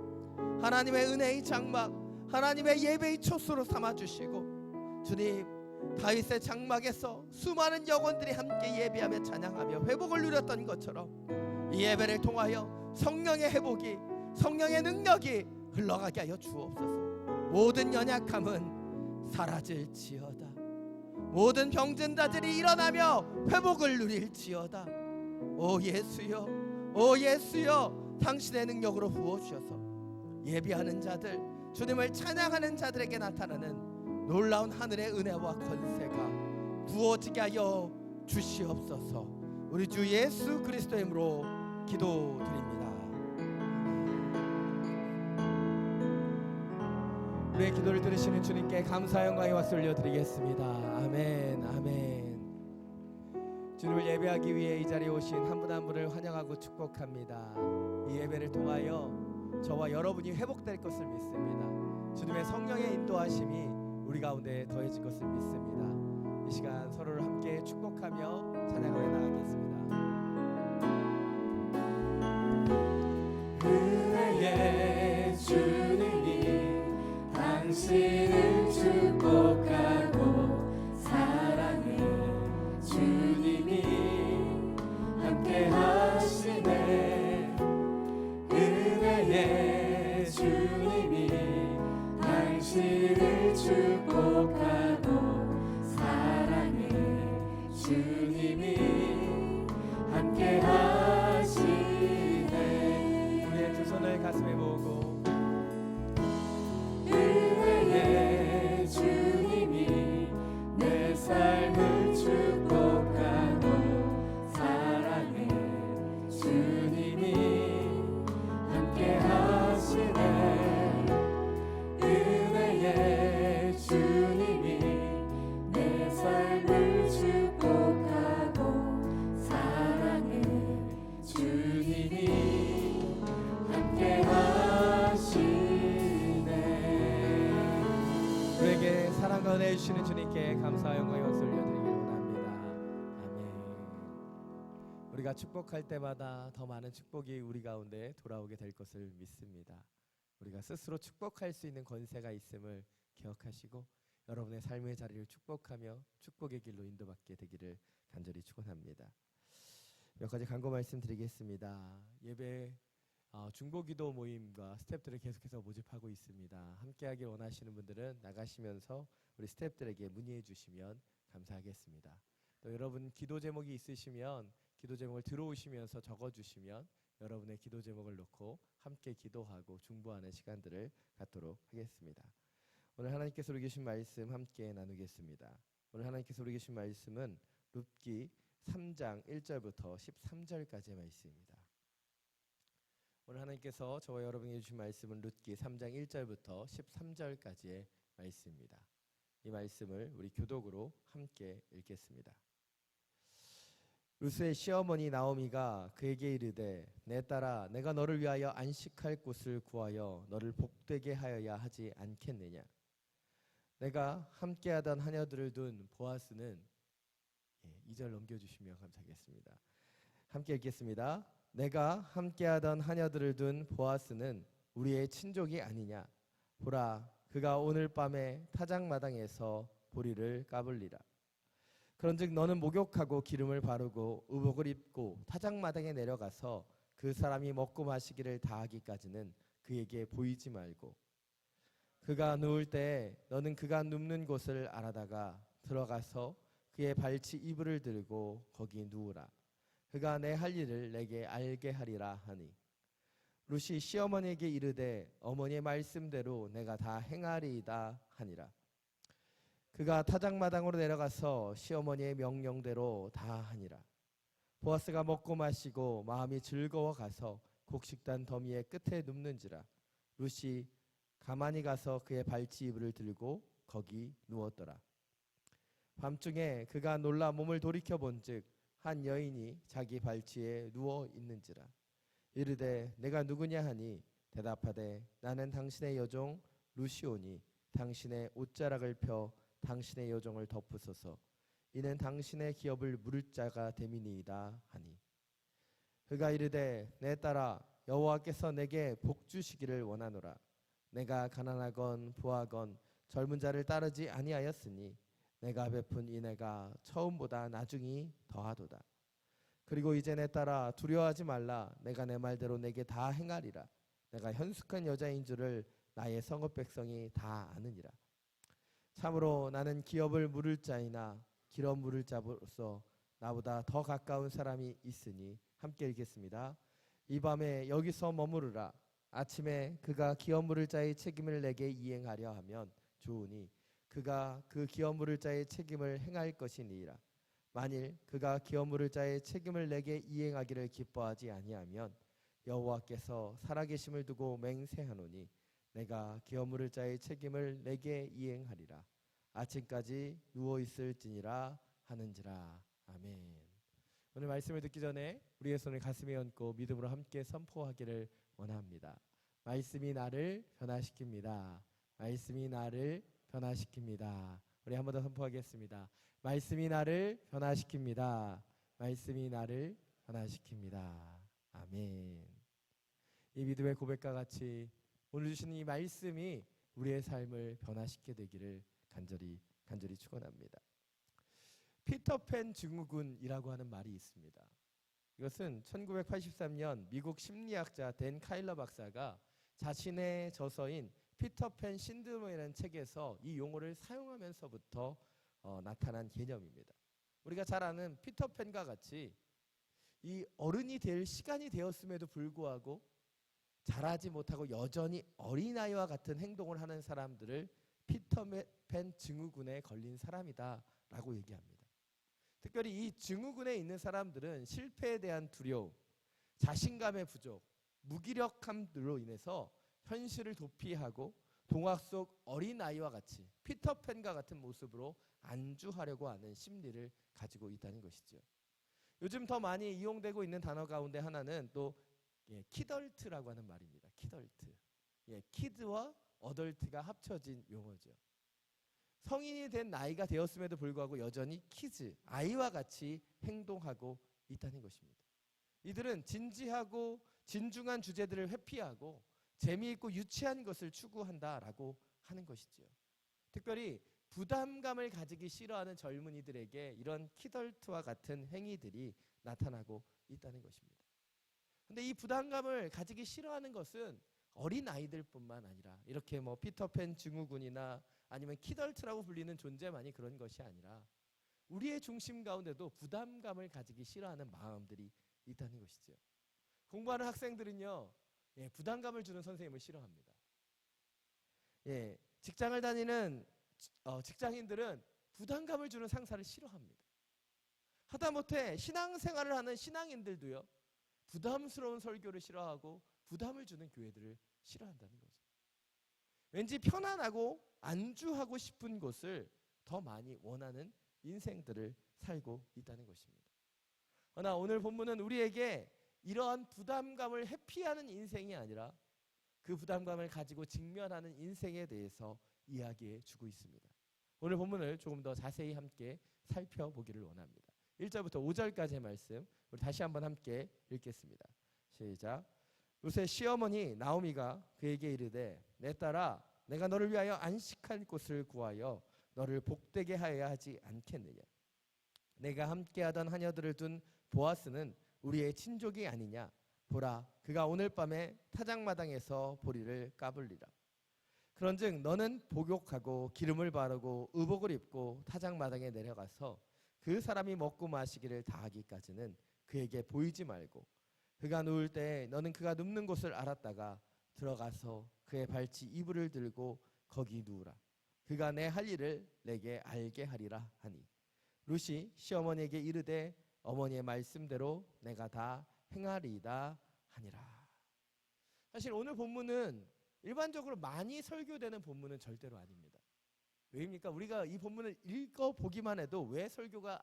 하나님의 은혜의 장막, 하나님의 예배의 초소로 삼아주시고 주님, 다윗의 장막에서 수많은 영혼들이 함께 예배하며 찬양하며 회복을 누렸던 것처럼 이 예배를 통하여 성령의 회복이, 성령의 능력이 흘러가게 하여 주옵소서. 모든 연약함은 사라질지어다. 모든 병든자들이 일어나며 회복을 누릴지어다. 오 예수여, 오 예수여, 당신의 능력으로 부어주셔서 예배하는 자들, 주님을 찬양하는 자들에게 나타나는 놀라운 하늘의 은혜와 권세가 부어지게 하여 주시옵소서. 우리 주 예수 그리스도의 이름으로 기도드립니다. 우리의 기도를 들으시는 주님께 감사 영광의 박수 올려드리겠습니다. 아멘, 아멘. 주님을 예배하기 위해 이 자리에 오신 한 분 한 분을 환영하고 축복합니다. 이 예배를 통하여 저와 여러분이 회복될 것을 믿습니다. 주님의 성령의 인도하심이 우리 가운데 더해질 것을 믿습니다. 이 시간 서로를 함께 축복하며 찬양하며 나가겠습니다. 은혜의 주님이 당신을 축복하고 사랑의 주님이 함께 하시네. 은혜의 주님이 당신을 축복하고 사랑의 주님이 함께 하시네. 우리의 두 손을 가슴에 모으고 은혜의 주님이 내 삶을 축복하고 만나해 주시는 주님께 감사와 영광의 박수 올려드리기를 원합니다. 아멘. 우리가 축복할 때마다 더 많은 축복이 우리 가운데 돌아오게 될 것을 믿습니다. 우리가 스스로 축복할 수 있는 권세가 있음을 기억하시고 여러분의 삶의 자리를 축복하며 축복의 길로 인도받게 되기를 간절히 축원합니다. 몇 가지 간구 말씀드리겠습니다. 예배 중보기도 모임과 스태프들을 계속해서 모집하고 있습니다. 함께하길 원하시는 분들은 나가시면서 우리 스태프들에게 문의해 주시면 감사하겠습니다. 또 여러분 기도 제목이 있으시면 기도 제목을 들어오시면서 적어주시면 여러분의 기도 제목을 놓고 함께 기도하고 중보하는 시간들을 갖도록 하겠습니다. 오늘 하나님께서 우리 주신 말씀 함께 나누겠습니다. 오늘 하나님께서 우리 주신 말씀은 룻기 3장 1절부터 13절까지의 말씀입니다. 오늘 하나님께서 저와 여러분에게 주신 말씀은 룻기 3장 1절부터 13절까지의 말씀입니다. 이 말씀을 우리 교독으로 함께 읽겠습니다. 룻의 시어머니 나오미가 그에게 이르되 내 딸아 내가 너를 위하여 안식할 곳을 구하여 너를 복되게 하여야 하지 않겠느냐. 내가 함께하던 하녀들을 둔 보아스는 2절 넘겨주시면 감사하겠습니다. 함께 읽겠습니다. 내가 함께하던 하녀들을 둔 보아스는 우리의 친족이 아니냐. 보라 그가 오늘 밤에 타작마당에서 보리를 까불리라. 그런즉 너는 목욕하고 기름을 바르고 의복을 입고 타작마당에 내려가서 그 사람이 먹고 마시기를 다하기까지는 그에게 보이지 말고 그가 누울 때 너는 그가 눕는 곳을 알아다가 들어가서 그의 발치 이불을 들고 거기 누우라. 그가 내 할 일을 내게 알게 하리라 하니 룻이 시어머니에게 이르되 어머니의 말씀대로 내가 다 행하리이다 하니라. 그가 타작마당으로 내려가서 시어머니의 명령대로 다 하니라. 보아스가 먹고 마시고 마음이 즐거워 가서 곡식단 더미의 끝에 눕는지라. 룻이 가만히 가서 그의 발치 이불을 들고 거기 누웠더라. 밤중에 그가 놀라 몸을 돌이켜 본즉 한 여인이 자기 발치에 누워 있는지라. 이르되 내가 누구냐 하니 대답하되 나는 당신의 여종 룻이오니 당신의 옷자락을 펴 당신의 여종을 덮으소서. 이는 당신의 기업을 물을 자가 됨이니이다 하니 그가 이르되 내 딸아 여호와께서 내게 복 주시기를 원하노라. 내가 가난하건 부하건 젊은 자를 따르지 아니하였으니 내가 베푼 인애가 처음보다 나중이 더하도다. 그리고 이제 내 딸아 두려워하지 말라. 내가 내 말대로 내게 다 행하리라. 내가 현숙한 여자인 줄을 나의 성읍 백성이 다 아느니라. 참으로 나는 기업을 물을 자이나 기업 물을 자로서 나보다 더 가까운 사람이 있으니 함께 읽겠습니다. 이 밤에 여기서 머무르라. 아침에 그가 기업 물을 자의 책임을 내게 이행하려 하면 좋으니 그가 그 기업 물을 자의 책임을 행할 것이니라. 만일 그가 기업 물을 자의 책임을 내게 이행하기를 기뻐하지 아니하면 여호와께서 살아계심을 두고 맹세하노니 내가 기업 물을 자의 책임을 내게 이행하리라. 아침까지 누워 있을지니라 하는지라. 아멘. 오늘 말씀을 듣기 전에 우리의 손을 가슴에 얹고 믿음으로 함께 선포하기를 원합니다. 말씀이 나를 변화시킵니다. 말씀이 나를 변화시킵니다. 우리 한 번 더 선포하겠습니다. 말씀이 나를 변화시킵니다. 말씀이 나를 변화시킵니다. 아멘. 이 믿음의 고백과 같이 오늘 주시는 이 말씀이 우리의 삶을 변화시키게 되기를 간절히 축원합니다. 피터팬 증후군이라고 하는 말이 있습니다. 이것은 1983년 미국 심리학자 댄 카일러 박사가 자신의 저서인 피터팬 신드롬이라는 책에서 이 용어를 사용하면서부터 나타난 개념입니다. 우리가 잘 아는 피터팬과 같이 이 어른이 될 시간이 되었음에도 불구하고 자라지 못하고 여전히 어린아이와 같은 행동을 하는 사람들을 피터팬 증후군에 걸린 사람이다라고 얘기합니다. 특별히 이 증후군에 있는 사람들은 실패에 대한 두려움, 자신감의 부족, 무기력함들로 인해서 현실을 도피하고 동화 속 어린아이와 같이 피터팬과 같은 모습으로 안주하려고 하는 심리를 가지고 있다는 것이죠. 요즘 더 많이 이용되고 있는 단어 가운데 하나는 또 키덜트라고 하는 말입니다. 키덜트. 키드와 어덜트가 합쳐진 용어죠. 성인이 된 나이가 되었음에도 불구하고 여전히 키즈, 아이와 같이 행동하고 있다는 것입니다. 이들은 진지하고 진중한 주제들을 회피하고 재미있고 유치한 것을 추구한다라고 하는 것이지요. 특별히 부담감을 가지기 싫어하는 젊은이들에게 이런 키덜트와 같은 행위들이 나타나고 있다는 것입니다. 근데 이 부담감을 가지기 싫어하는 것은 어린 아이들뿐만 아니라 이렇게 뭐 피터팬 증후군이나 아니면 키덜트라고 불리는 존재만이 그런 것이 아니라 우리의 중심 가운데도 부담감을 가지기 싫어하는 마음들이 있다는 것이죠. 공부하는 학생들은요, 부담감을 주는 선생님을 싫어합니다. 직장을 다니는 직장인들은 부담감을 주는 상사를 싫어합니다. 하다못해 신앙생활을 하는 신앙인들도요, 부담스러운 설교를 싫어하고 부담을 주는 교회들을 싫어한다는 거죠. 왠지 편안하고 안주하고 싶은 곳을 더 많이 원하는 인생들을 살고 있다는 것입니다. 그러나 오늘 본문은 우리에게 이러한 부담감을 회피하는 인생이 아니라 그 부담감을 가지고 직면하는 인생에 대해서 이야기해 주고 있습니다. 오늘 본문을 조금 더 자세히 함께 살펴보기를 원합니다. 1절부터 5절까지의 말씀 우리 다시 한번 함께 읽겠습니다. 시작. 룻의 시어머니 나오미가 그에게 이르되 내 딸아 내가 너를 위하여 안식할 곳을 구하여 너를 복되게 하여야 하지 않겠느냐. 내가 함께하던 하녀들을 둔 보아스는 우리의 친족이 아니냐. 보라 그가 오늘 밤에 타작마당에서 보리를 까불리라. 그런즉 너는 복욕하고 기름을 바르고 의복을 입고 타작마당에 내려가서 그 사람이 먹고 마시기를 다하기까지는 그에게 보이지 말고 그가 누울 때 너는 그가 눕는 곳을 알았다가 들어가서 그의 발치 이불을 들고 거기 누우라. 그가 내 할 일을 내게 알게 하리라 하니 룻이 시어머니에게 이르되 어머니의 말씀대로 내가 다 행하리이다 하니라. 사실 오늘 본문은 일반적으로 많이 설교되는 본문은 절대로 아닙니다. 왜입니까? 우리가 이 본문을 읽어보기만 해도 왜 설교가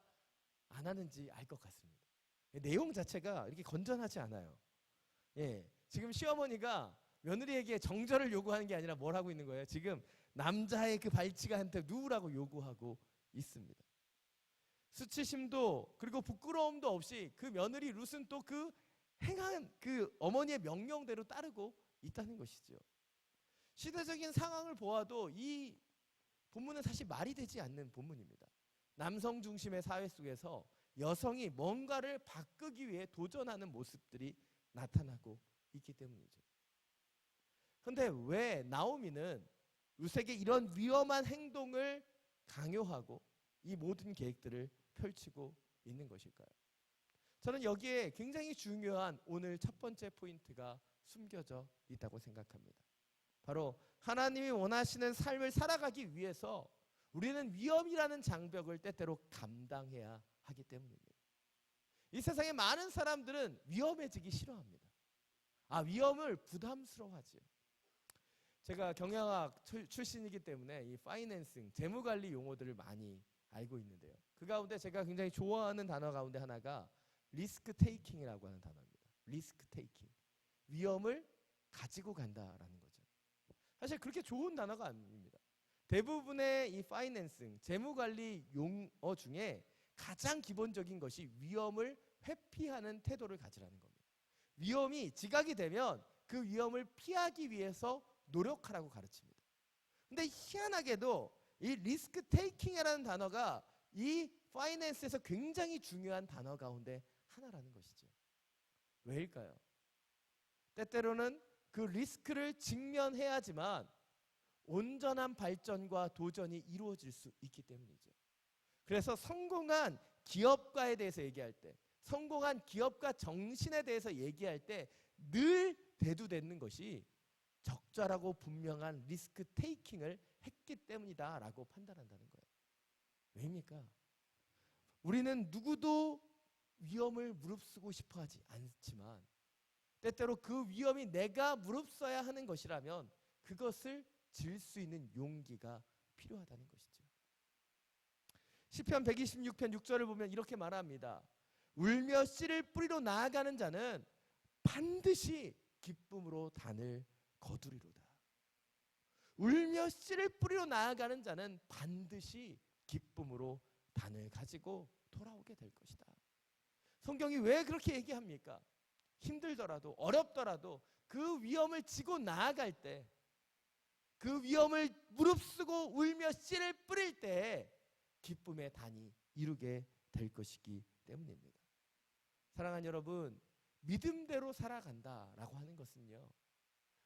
안 하는지 알 것 같습니다. 내용 자체가 이렇게 건전하지 않아요. 지금 시어머니가 며느리에게 정절을 요구하는 게 아니라 뭘 하고 있는 거예요? 지금 남자의 그 발치가한테 누우라고 요구하고 있습니다. 수치심도 그리고 부끄러움도 없이 그 며느리 룻은 또 그 행한 그 어머니의 명령대로 따르고 있다는 것이죠. 시대적인 상황을 보아도 이 본문은 사실 말이 되지 않는 본문입니다. 남성 중심의 사회 속에서 여성이 뭔가를 바꾸기 위해 도전하는 모습들이 나타나고 있기 때문이죠. 그런데 왜 나오미는 룻에게 이런 위험한 행동을 강요하고 이 모든 계획들을 펼치고 있는 것일까요? 저는 여기에 굉장히 중요한 오늘 첫 번째 포인트가 숨겨져 있다고 생각합니다. 바로 하나님이 원하시는 삶을 살아가기 위해서 우리는 위험이라는 장벽을 때때로 감당해야 하기 때문입니다. 이 세상에 많은 사람들은 위험해지기 싫어합니다. 위험을 부담스러워하지요. 제가 경영학 출신이기 때문에 이 파이낸싱, 재무관리 용어들을 많이 알고 있는데요. 그 가운데 제가 굉장히 좋아하는 단어 가운데 하나가 리스크 테이킹이라고 하는 단어입니다. 리스크 테이킹. 위험을 가지고 간다라는 거죠. 사실 그렇게 좋은 단어가 아닙니다. 대부분의 이 파이낸싱, 재무관리 용어 중에 가장 기본적인 것이 위험을 회피하는 태도를 가지라는 겁니다. 위험이 지각이 되면 그 위험을 피하기 위해서 노력하라고 가르칩니다. 근데 희한하게도 이 리스크 테이킹이라는 단어가 이 파이낸스에서 굉장히 중요한 단어 가운데 하나라는 것이죠. 왜일까요? 때때로는 그 리스크를 직면해야지만 온전한 발전과 도전이 이루어질 수 있기 때문이죠. 그래서 성공한 기업가에 대해서 얘기할 때, 성공한 기업가 정신에 대해서 얘기할 때 늘 대두되는 것이 적절하고 분명한 리스크 테이킹을 했기 때문이다라고 판단한다는 거예요. 왜입니까? 우리는 누구도 위험을 무릅쓰고 싶어 하지 않지만 때때로 그 위험이 내가 무릅써야 하는 것이라면 그것을 질 수 있는 용기가 필요하다는 것이죠. 시편 126편 6절을 보면 이렇게 말합니다. 울며 씨를 뿌리로 나아가는 자는 반드시 기쁨으로 단을 거두리로다. 울며 씨를 뿌리러 나아가는 자는 반드시 기쁨으로 단을 가지고 돌아오게 될 것이다. 성경이 왜 그렇게 얘기합니까? 힘들더라도 어렵더라도 그 위험을 지고 나아갈 때, 그 위험을 무릅쓰고 울며 씨를 뿌릴 때 기쁨의 단이 이루게 될 것이기 때문입니다. 사랑하는 여러분, 믿음대로 살아간다라고 하는 것은요,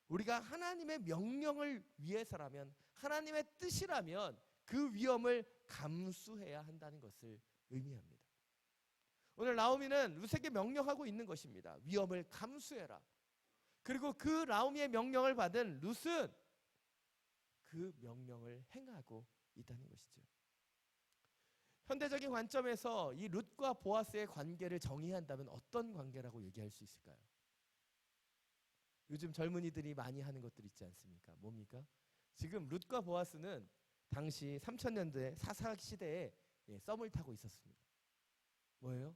우리가 하나님의 명령을 위해서라면, 하나님의 뜻이라면 그 위험을 감수해야 한다는 것을 의미합니다. 오늘 나오미는 룻에게 명령하고 있는 것입니다. 위험을 감수해라. 그리고 그 나오미의 명령을 받은 룻은 그 명령을 행하고 있다는 것이죠. 현대적인 관점에서 이 룻과 보아스의 관계를 정의한다면 어떤 관계라고 얘기할 수 있을까요? 요즘 젊은이들이 많이 하는 것들 있지 않습니까? 뭡니까? 지금 룻과 보아스는 당시 3000년대 사사기 시대에 썸을 타고 있었습니다. 뭐예요?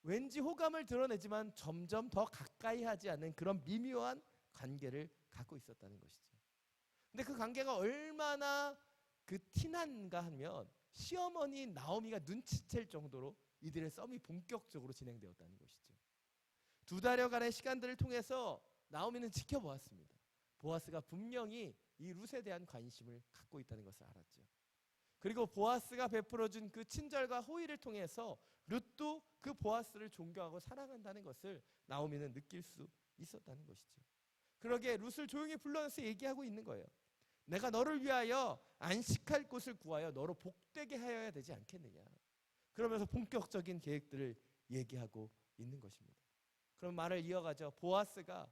왠지 호감을 드러내지만 점점 더 가까이 하지 않는 그런 미묘한 관계를 갖고 있었다는 것이죠. 근데 그 관계가 얼마나 티난가 하면 시어머니 나오미가 눈치챌 정도로 이들의 썸이 본격적으로 진행되었다는 것이죠. 2달여간의 시간들을 통해서 나오미는 지켜보았습니다. 보아스가 분명히 이 룻에 대한 관심을 갖고 있다는 것을 알았죠. 그리고 보아스가 베풀어준 그 친절과 호의를 통해서 룻도 그 보아스를 존경하고 사랑한다는 것을 나오미는 느낄 수 있었다는 것이죠. 그러기에 룻을 조용히 불러서 얘기하고 있는 거예요. 내가 너를 위하여 안식할 곳을 구하여 너로 복되게 하여야 되지 않겠느냐. 그러면서 본격적인 계획들을 얘기하고 있는 것입니다. 그럼 말을 이어가죠. 보아스가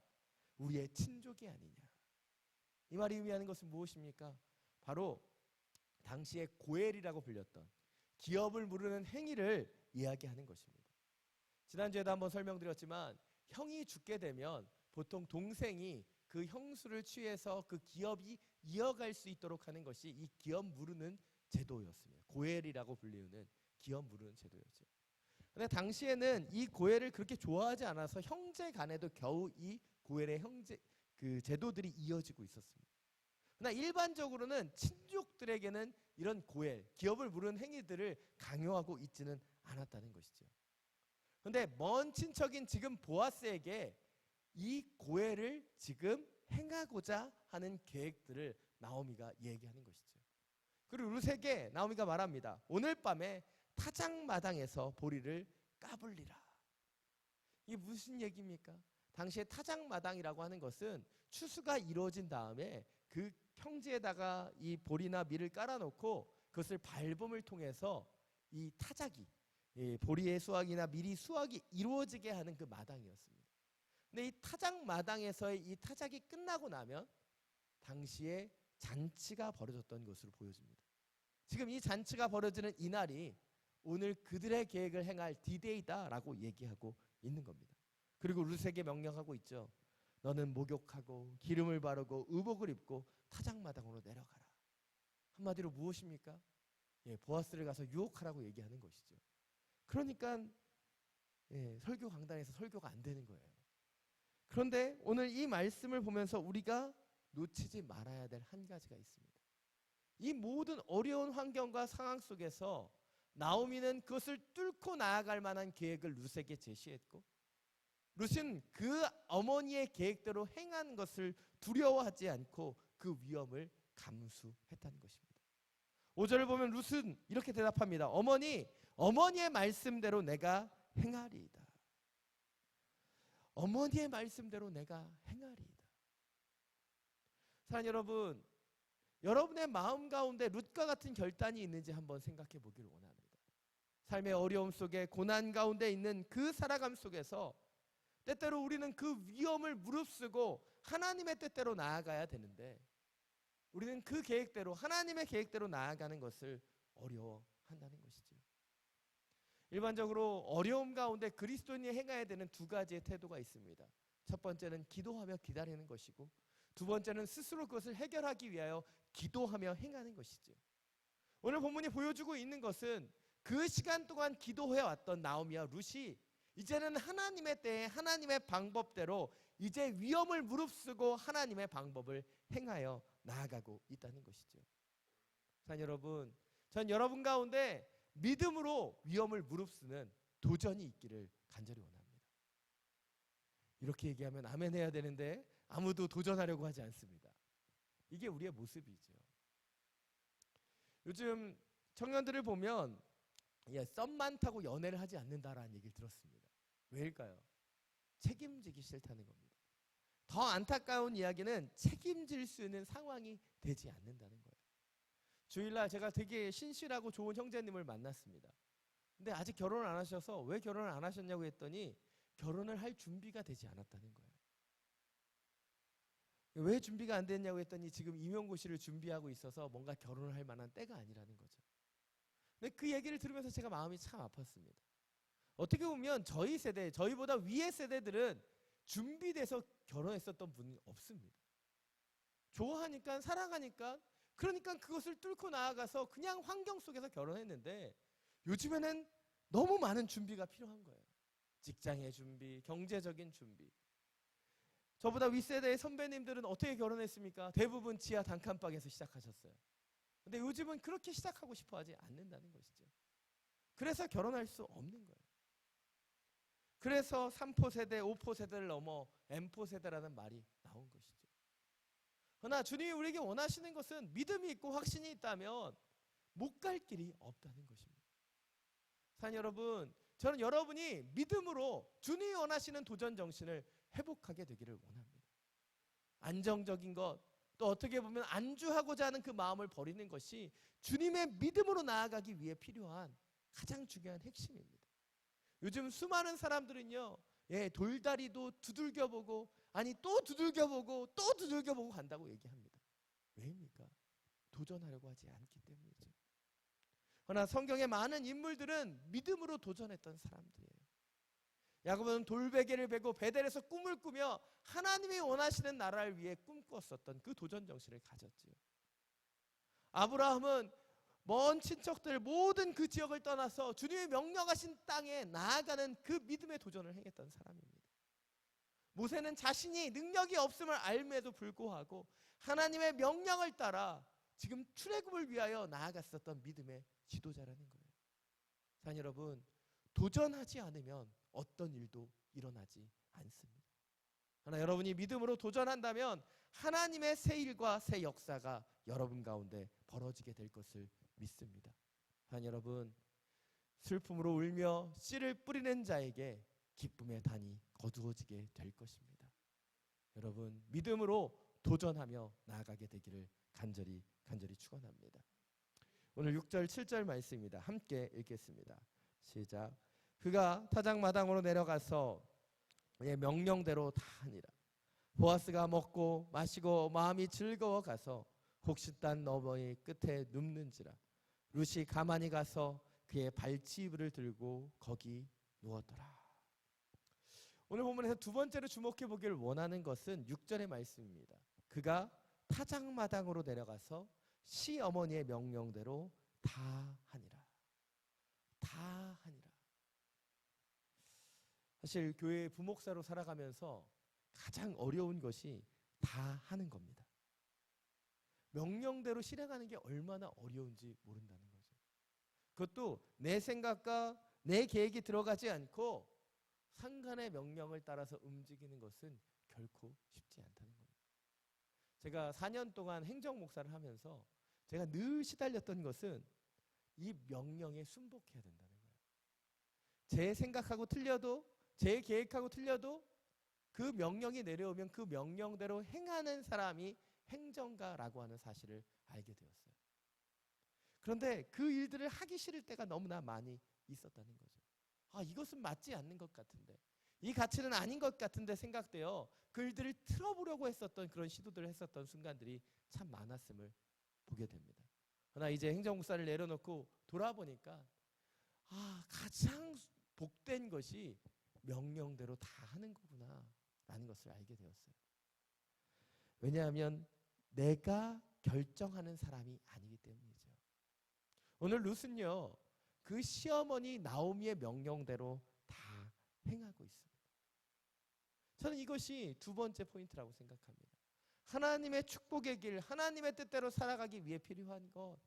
우리의 친족이 아니냐. 이 말이 의미하는 것은 무엇입니까? 바로 당시에 고엘이라고 불렸던 기업을 무르는 행위를 이야기하는 것입니다. 지난주에도 한번 설명드렸지만 형이 죽게 되면 보통 동생이 그 형수를 취해서 그 기업이 이어갈 수 있도록 하는 것이 이 기업 무르는 제도였습니다. 고엘이라고 불리우는 기업 무르는 제도였죠. 그런데 당시에는 이 고엘을 그렇게 좋아하지 않아서 형제 간에도 겨우 이 고엘의 형제 그 제도들이 이어지고 있었습니다. 그러나 일반적으로는 친족들에게는 이런 고엘, 기업을 무르는 행위들을 강요하고 있지는 않았다는 것이죠. 그런데 먼 친척인 지금 보아스에게 이 고엘을 지금 행하고자 하는 계획들을 나오미가 얘기하는 것이죠. 그리고 룻에게 나오미가 말합니다. 오늘 밤에 타작마당에서 보리를 까불리라. 이게 무슨 얘기입니까? 당시에 타작마당이라고 하는 것은 추수가 이루어진 다음에 그 평지에다가 이 보리나 밀을 깔아놓고 그것을 밟음을 통해서 이 타작이 보리의 수확이나 밀이 수확이 이루어지게 하는 그 마당이었습니다. 근데 이 타작 마당에서의 이 타작이 끝나고 나면 당시에 잔치가 벌어졌던 것으로 보여집니다. 지금 이 잔치가 벌어지는 이날이 오늘 그들의 계획을 행할 디데이다라고 얘기하고 있는 겁니다. 그리고 룻에게 명령하고 있죠. 너는 목욕하고 기름을 바르고 의복을 입고 타작 마당으로 내려가라. 한마디로 무엇입니까? 보아스를 가서 유혹하라고 얘기하는 것이죠. 그러니까 설교 강단에서 설교가 안 되는 거예요. 그런데 오늘 이 말씀을 보면서 우리가 놓치지 말아야 될 한 가지가 있습니다. 이 모든 어려운 환경과 상황 속에서 나오미는 그것을 뚫고 나아갈 만한 계획을 룻에게 제시했고, 룻은 그 어머니의 계획대로 행한 것을 두려워하지 않고 그 위험을 감수했다는 것입니다. 5절을 보면 룻은 이렇게 대답합니다. 어머니의 말씀대로 내가 행하리이다. 어머니의 말씀대로 내가 행하리이다. 사랑하는 여러분, 여러분의 마음 가운데 룻과 같은 결단이 있는지 한번 생각해 보기를 원합니다. 삶의 어려움 속에 고난 가운데 있는 그 살아감 속에서 때때로 우리는 그 위험을 무릅쓰고 하나님의 뜻대로 나아가야 되는데 우리는 그 계획대로, 하나님의 계획대로 나아가는 것을 어려워한다는 것이죠. 일반적으로 어려움 가운데 그리스도인이 행해야 되는 두 가지의 태도가 있습니다. 첫 번째는 기도하며 기다리는 것이고, 두 번째는 스스로 그것을 해결하기 위하여 기도하며 행하는 것이죠. 오늘 본문이 보여주고 있는 것은 그 시간 동안 기도해왔던 나오미와 룻이 이제는 하나님의 때에 하나님의 방법대로 이제 위험을 무릅쓰고 하나님의 방법을 행하여 나아가고 있다는 것이죠. 자, 여러분, 전 여러분 가운데 믿음으로 위험을 무릅쓰는 도전이 있기를 간절히 원합니다. 이렇게 얘기하면 아멘 해야 되는데 아무도 도전하려고 하지 않습니다. 이게 우리의 모습이죠. 요즘 청년들을 보면 썸만 타고 연애를 하지 않는다라는 얘기를 들었습니다. 왜일까요? 책임지기 싫다는 겁니다. 더 안타까운 이야기는 책임질 수 있는 상황이 되지 않는다는 거예요. 주일날 제가 되게 신실하고 좋은 형제님을 만났습니다. 근데 아직 결혼을 안 하셔서 왜 결혼을 안 하셨냐고 했더니 결혼을 할 준비가 되지 않았다는 거예요. 왜 준비가 안 됐냐고 했더니 지금 임용고시를 준비하고 있어서 뭔가 결혼을 할 만한 때가 아니라는 거죠. 근데 그 얘기를 들으면서 제가 마음이 참 아팠습니다. 어떻게 보면 저희 세대, 저희보다 위의 세대들은 준비돼서 결혼했었던 분이 없습니다. 좋아하니까, 사랑하니까, 그러니까 그것을 뚫고 나아가서 그냥 환경 속에서 결혼했는데 요즘에는 너무 많은 준비가 필요한 거예요. 직장의 준비, 경제적인 준비. 저보다 윗세대의 선배님들은 어떻게 결혼했습니까? 대부분 지하 단칸방에서 시작하셨어요. 근데 요즘은 그렇게 시작하고 싶어 하지 않는다는 것이죠. 그래서 결혼할 수 없는 거예요. 그래서 3포 세대, 5포 세대를 넘어 M포 세대라는 말이 나온 것이죠. 그러나 주님이 우리에게 원하시는 것은 믿음이 있고 확신이 있다면 못 갈 길이 없다는 것입니다. 사랑하는 여러분, 저는 여러분이 믿음으로 주님이 원하시는 도전 정신을 회복하게 되기를 원합니다. 안정적인 것, 또 어떻게 보면 안주하고자 하는 그 마음을 버리는 것이 주님의 믿음으로 나아가기 위해 필요한 가장 중요한 핵심입니다. 요즘 수많은 사람들은요, 돌다리도 두들겨보고, 아니 또 두들겨보고 또 두들겨보고 간다고 얘기합니다. 왜입니까? 도전하려고 하지 않기 때문이죠. 그러나 성경의 많은 인물들은 믿음으로 도전했던 사람들이에요. 야곱은 돌베개를 베고 베델에서 꿈을 꾸며 하나님이 원하시는 나라를 위해 꿈꿨었던 그 도전 정신을 가졌지요. 아브라함은 먼 친척들 모든 그 지역을 떠나서 주님이 명령하신 땅에 나아가는 그 믿음의 도전을 행했던 사람입니다. 모세는 자신이 능력이 없음을 알면에도 불구하고 하나님의 명령을 따라 지금 출애굽을 위하여 나아갔었던 믿음의 지도자라는 거예요. 사랑하는 여러분, 도전하지 않으면 어떤 일도 일어나지 않습니다. 그러나 여러분이 믿음으로 도전한다면 하나님의 새 일과 새 역사가 여러분 가운데 벌어지게 될 것을 믿습니다. 사랑하는 여러분, 슬픔으로 울며 씨를 뿌리는 자에게 기쁨의 단이 거두어지게 될 것입니다. 여러분, 믿음으로 도전하며 나아가게 되기를 간절히 축원합니다. 오늘 6절 7절 말씀입니다. 함께 읽겠습니다. 시작. 그가 타작마당으로 내려가서 그의 명령대로 다 하니라. 보아스가 먹고 마시고 마음이 즐거워 가서 곡식단 너머의 끝에 눕는지라. 룻이 가만히 가서 그의 발치이불을 들고 거기 누웠더라. 오늘 본문에서 두 번째로 주목해 보기를 원하는 것은 6절의 말씀입니다. 그가 타작마당으로 내려가서 시어머니의 명령대로 다 하니라. 다 하니라. 사실 교회 부목사로 살아가면서 가장 어려운 것이 다 하는 겁니다. 명령대로 실행하는 게 얼마나 어려운지 모른다는 거죠. 그것도 내 생각과 내 계획이 들어가지 않고 상관의 명령을 따라서 움직이는 것은 결코 쉽지 않다는 겁니다. 제가 4년 동안 행정 목사를 하면서 제가 늘 시달렸던 것은 이 명령에 순복해야 된다는 거예요. 제 생각하고 틀려도, 제 계획하고 틀려도 그 명령이 내려오면 그 명령대로 행하는 사람이 행정가라고 하는 사실을 알게 되었어요. 그런데 그 일들을 하기 싫을 때가 너무나 많이 있었다는 거죠. 이것은 맞지 않는 것 같은데, 이 가치는 아닌 것 같은데 생각되어 그 일들을 틀어보려고 했었던 그런 시도들을 했었던 순간들이 참 많았음을 보게 됩니다. 그러나 이제 행정목사를 내려놓고 돌아보니까 가장 복된 것이 명령대로 다 하는 거구나 라는 것을 알게 되었어요. 왜냐하면 내가 결정하는 사람이 아니기 때문이죠. 오늘 룻은요, 그 시어머니 나오미의 명령대로 다 행하고 있습니다. 저는 이것이 두 번째 포인트라고 생각합니다. 하나님의 축복의 길, 하나님의 뜻대로 살아가기 위해 필요한 것,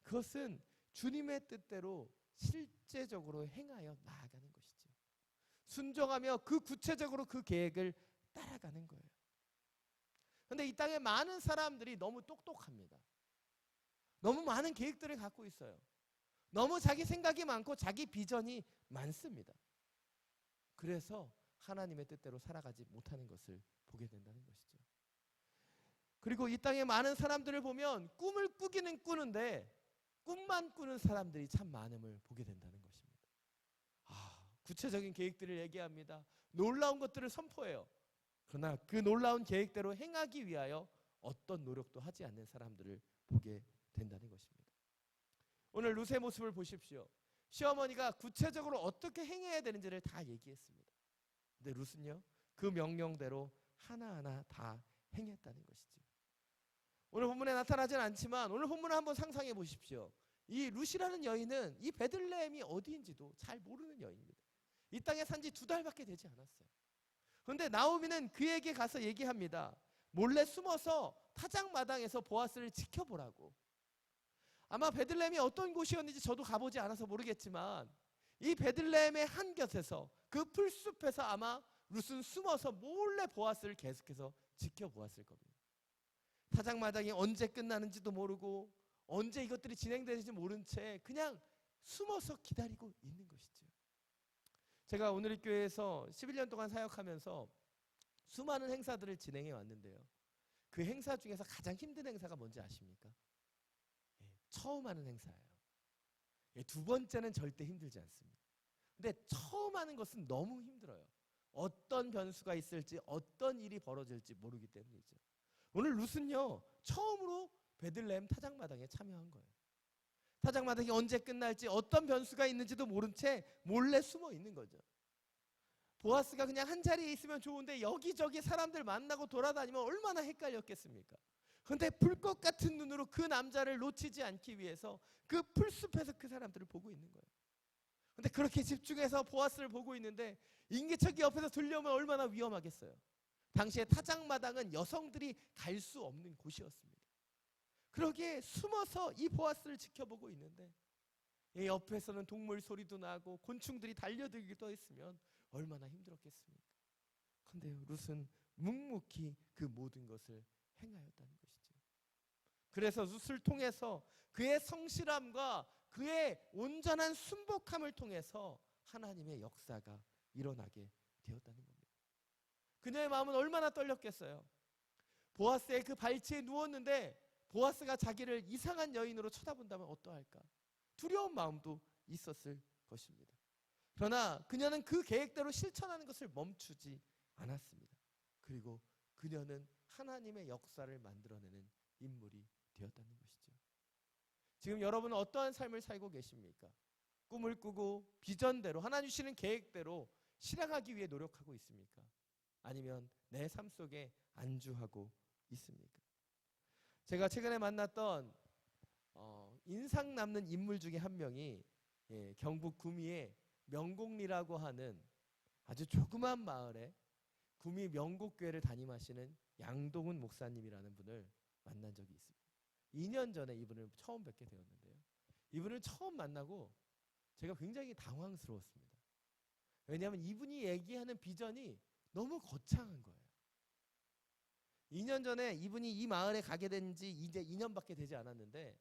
그것은 주님의 뜻대로 실제적으로 행하여 나아가는 것이죠. 순종하며 그 구체적으로 그 계획을 따라가는 거예요. 그런데 이 땅에 많은 사람들이 너무 똑똑합니다. 너무 많은 계획들을 갖고 있어요. 너무 자기 생각이 많고 자기 비전이 많습니다. 그래서 하나님의 뜻대로 살아가지 못하는 것을 보게 된다는 것이죠. 그리고 이 땅에 많은 사람들을 보면 꿈을 꾸기는 꾸는데 꿈만 꾸는 사람들이 참 많음을 보게 된다는 것입니다. 구체적인 계획들을 얘기합니다. 놀라운 것들을 선포해요. 그러나 그 놀라운 계획대로 행하기 위하여 어떤 노력도 하지 않는 사람들을 보게 된다는 것입니다. 오늘 룻의 모습을 보십시오. 시어머니가 구체적으로 어떻게 행해야 되는지를 다 얘기했습니다. 근데 룻은요, 그 명령대로 하나하나 다 행했다는 것이죠. 오늘 본문에 나타나진 않지만 오늘 본문을 한번 상상해 보십시오. 이 룻이라는 여인은 이 베들레헴이 어디인지도 잘 모르는 여인입니다. 이 땅에 산 지 2달밖에 되지 않았어요. 그런데 나오미는 그에게 가서 얘기합니다. 몰래 숨어서 타작마당에서 보아스를 지켜보라고. 아마 베들레헴이 어떤 곳이었는지 저도 가보지 않아서 모르겠지만 이 베들레헴의 한 곁에서 그 풀숲에서 아마 룻은 숨어서 몰래 보아스를 계속해서 지켜보았을 겁니다. 타작마당이 언제 끝나는지도 모르고 언제 이것들이 진행되는지 모른 채 그냥 숨어서 기다리고 있는 것이죠. 제가 오늘 교회에서 11년 동안 사역하면서 수많은 행사들을 진행해 왔는데요. 그 행사 중에서 가장 힘든 행사가 뭔지 아십니까? 처음 하는 행사예요. 두 번째는 절대 힘들지 않습니다. 근데 처음 하는 것은 너무 힘들어요. 어떤 변수가 있을지 어떤 일이 벌어질지 모르기 때문이죠. 오늘 룻은요, 처음으로 베들레헴 타작마당에 참여한 거예요. 타작마당이 언제 끝날지 어떤 변수가 있는지도 모른 채 몰래 숨어 있는 거죠. 보아스가 그냥 한 자리에 있으면 좋은데 여기저기 사람들 만나고 돌아다니면 얼마나 헷갈렸겠습니까? 그런데 불꽃 같은 눈으로 그 남자를 놓치지 않기 위해서 그 풀숲에서 그 사람들을 보고 있는 거예요. 그런데 그렇게 집중해서 보아스를 보고 있는데 인기척이 옆에서 들려오면 얼마나 위험하겠어요. 당시에 타작마당은 여성들이 갈 수 없는 곳이었습니다. 그러기에 숨어서 이 보아스를 지켜보고 있는데 옆에서는 동물 소리도 나고 곤충들이 달려들기도 했으면 얼마나 힘들었겠습니까? 그런데 룻은 묵묵히 그 모든 것을 행하였다는 것이죠. 그래서 룻을 통해서 그의 성실함과 그의 온전한 순복함을 통해서 하나님의 역사가 일어나게 되었다는 겁니다. 그녀의 마음은 얼마나 떨렸겠어요. 보아스의 그 발치에 누웠는데 보아스가 자기를 이상한 여인으로 쳐다본다면 어떠할까? 두려운 마음도 있었을 것입니다. 그러나 그녀는 그 계획대로 실천하는 것을 멈추지 않았습니다. 그리고 그녀는 하나님의 역사를 만들어내는 인물이 되었다는 것이죠. 지금 여러분은 어떠한 삶을 살고 계십니까? 꿈을 꾸고 비전대로 하나님 주시는 계획대로 실행하기 위해 노력하고 있습니까? 아니면 내 삶 속에 안주하고 있습니까? 제가 최근에 만났던 인상 남는 인물 중에 한 명이 경북 구미의 명곡리라고 하는 아주 조그만 마을에 구미 명곡교회를 담임하시는 양동훈 목사님이라는 분을 만난 적이 있습니다. 2년 전에 이분을 처음 뵙게 되었는데요. 이분을 처음 만나고 제가 굉장히 당황스러웠습니다. 왜냐하면 이분이 얘기하는 비전이 너무 거창한 거예요. 2년 전에 이분이 이 마을에 가게 된 지 이제 2년밖에 되지 않았는데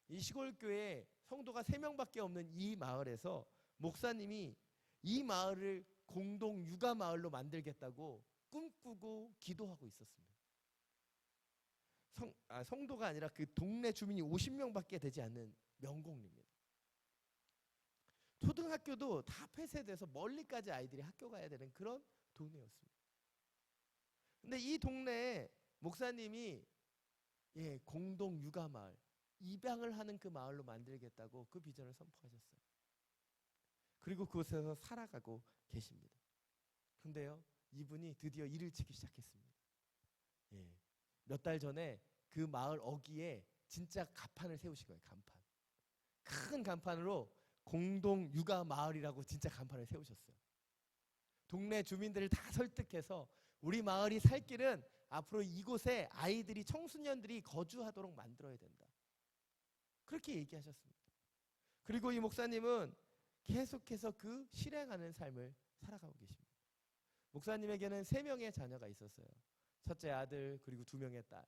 이 시골교회에 성도가 3명밖에 없는 이 마을에서 목사님이 이 마을을 공동 육아 마을로 만들겠다고 꿈꾸고 기도하고 있었습니다. 성도가 아니라 그 동네 주민이 50명밖에 되지 않는 명곡리입니다. 초등학교도 다 폐쇄돼서 멀리까지 아이들이 학교 가야 되는 그런 동네였습니다. 근데 이 동네에 목사님이 공동 육아 마을, 입양을 하는 그 마을로 만들겠다고 그 비전을 선포하셨어요. 그리고 그곳에서 살아가고 계십니다. 그런데요, 이분이 드디어 일을 치기 시작했습니다. 몇 달 전에 그 마을 어귀에 진짜 간판을 세우신 거예요. 간판. 큰 간판으로 공동 육아 마을이라고 진짜 간판을 세우셨어요. 동네 주민들을 다 설득해서 우리 마을이 살 길은 앞으로 이곳에 아이들이 청소년들이 거주하도록 만들어야 된다. 그렇게 얘기하셨습니다. 그리고 이 목사님은 계속해서 그 실행하는 삶을 살아가고 계십니다. 목사님에게는 3명의 자녀가 있었어요. 첫째 아들 그리고 2명의 딸.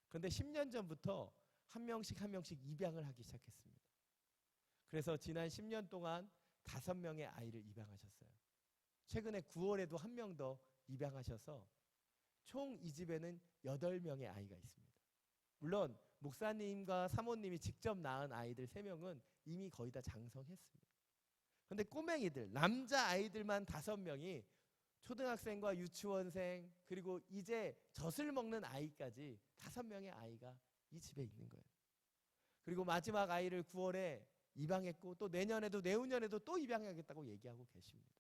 그런데 10년 전부터 한 명씩 입양을 하기 시작했습니다. 그래서 지난 10년 동안 5명의 아이를 입양하셨어요. 최근에 9월에도 1명 더 입양하셔서 총 이 집에는 8명의 아이가 있습니다. 물론 목사님과 사모님이 직접 낳은 아이들 3명은 이미 거의 다 장성했습니다. 그런데 꼬맹이들, 남자 아이들만 5명이 초등학생과 유치원생 그리고 이제 젖을 먹는 아이까지 5명의 아이가 이 집에 있는 거예요. 그리고 마지막 아이를 9월에 입양했고 또 내년에도 내후년에도 또 입양하겠다고 얘기하고 계십니다.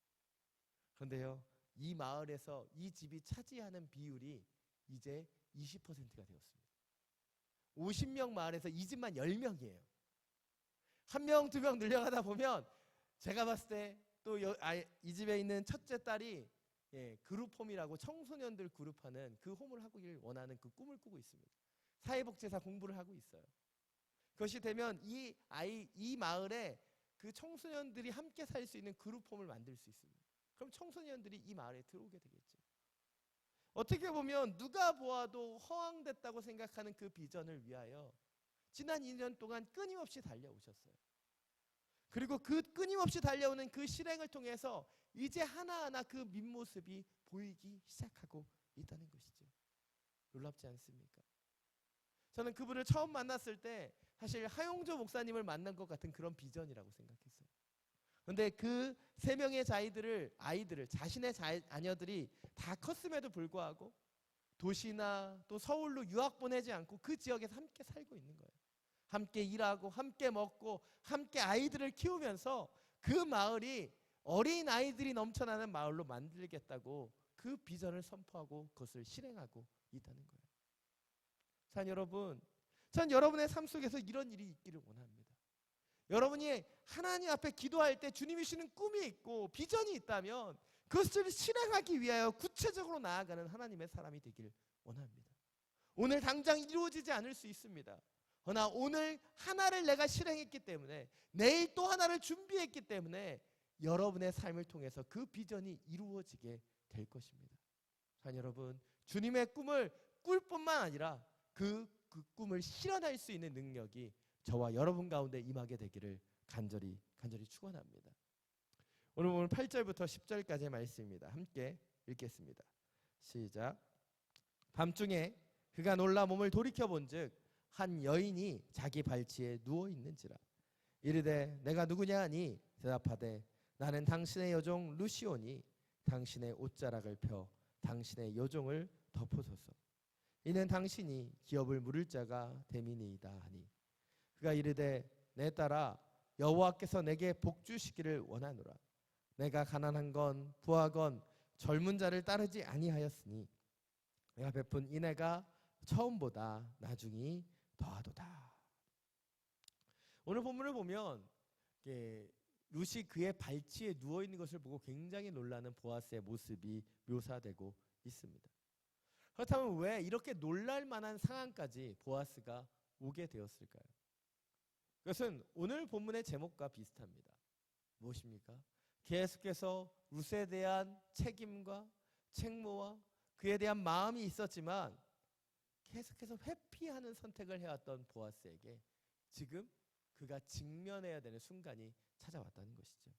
그런데요, 이 마을에서 이 집이 차지하는 비율이 이제 20%가 되었습니다. 50명 마을에서 이 집만 10명이에요. 1명, 2명 늘려가다 보면 제가 봤을 때 또 이 집에 있는 첫째 딸이 그룹홈이라고 청소년들 그룹하는 그 홈을 하길 원하는 그 꿈을 꾸고 있습니다. 사회복지사 공부를 하고 있어요. 그것이 되면 이 마을에 그 청소년들이 함께 살 수 있는 그룹홈을 만들 수 있습니다. 그럼 청소년들이 이 마을에 들어오게 되겠죠. 어떻게 보면 누가 보아도 허황됐다고 생각하는 그 비전을 위하여 지난 2년 동안 끊임없이 달려오셨어요. 그리고 그 끊임없이 달려오는 그 실행을 통해서 이제 하나하나 그 밑모습이 보이기 시작하고 있다는 것이죠. 놀랍지 않습니까? 저는 그분을 처음 만났을 때 사실 하용조 목사님을 만난 것 같은 그런 비전이라고 생각했어요. 그런데 그 3명의 아이들을 자신의 자녀들이 다 컸음에도 불구하고 도시나 또 서울로 유학 보내지 않고 그 지역에서 함께 살고 있는 거예요. 함께 일하고 함께 먹고 함께 아이들을 키우면서 그 마을이 어린 아이들이 넘쳐나는 마을로 만들겠다고 그 비전을 선포하고 그것을 실행하고 있다는 거예요. 자, 여러분, 전 여러분의 삶 속에서 이런 일이 있기를 원합니다. 여러분이 하나님 앞에 기도할 때 주님이 주시는 꿈이 있고 비전이 있다면 그것을 실행하기 위하여 구체적으로 나아가는 하나님의 사람이 되길 원합니다. 오늘 당장 이루어지지 않을 수 있습니다. 그러나 오늘 하나를 내가 실행했기 때문에 내일 또 하나를 준비했기 때문에 여러분의 삶을 통해서 그 비전이 이루어지게 될 것입니다. 자, 여러분, 주님의 꿈을 꿀 뿐만 아니라 그 꿈을 실현할 수 있는 능력이 저와 여러분 가운데 임하게 되기를 간절히 축원합니다. 오늘 보면 8절부터 10절까지의 말씀입니다. 함께 읽겠습니다. 시작. 밤중에 그가 놀라 몸을 돌이켜본즉 한 여인이 자기 발치에 누워 있는지라. 이르되 내가 누구냐 하니 대답하되 나는 당신의 여종 루시오니 당신의 옷자락을 펴 당신의 여종을 덮어소서. 이는 당신이 기업을 물을 자가 됨이니이다 하니 그가 이르되 내 딸아 여호와께서 내게 복 주시기를 원하노라. 내가 가난한 건 부하건 젊은 자를 따르지 아니하였으니 내가 베푼 인애가 처음보다 나중이 더하도다. 오늘 본문을 보면 룻이 그의 발치에 누워 있는 것을 보고 굉장히 놀라는 보아스의 모습이 묘사되고 있습니다. 그렇다면 왜 이렇게 놀랄 만한 상황까지 보아스가 오게 되었을까요? 그것은 오늘 본문의 제목과 비슷합니다. 무엇입니까? 계속해서 룻에 대한 책임과 책무와 그에 대한 마음이 있었지만 계속해서 회피하는 선택을 해왔던 보아스에게 지금 그가 직면해야 되는 순간이 찾아왔다는 것이죠.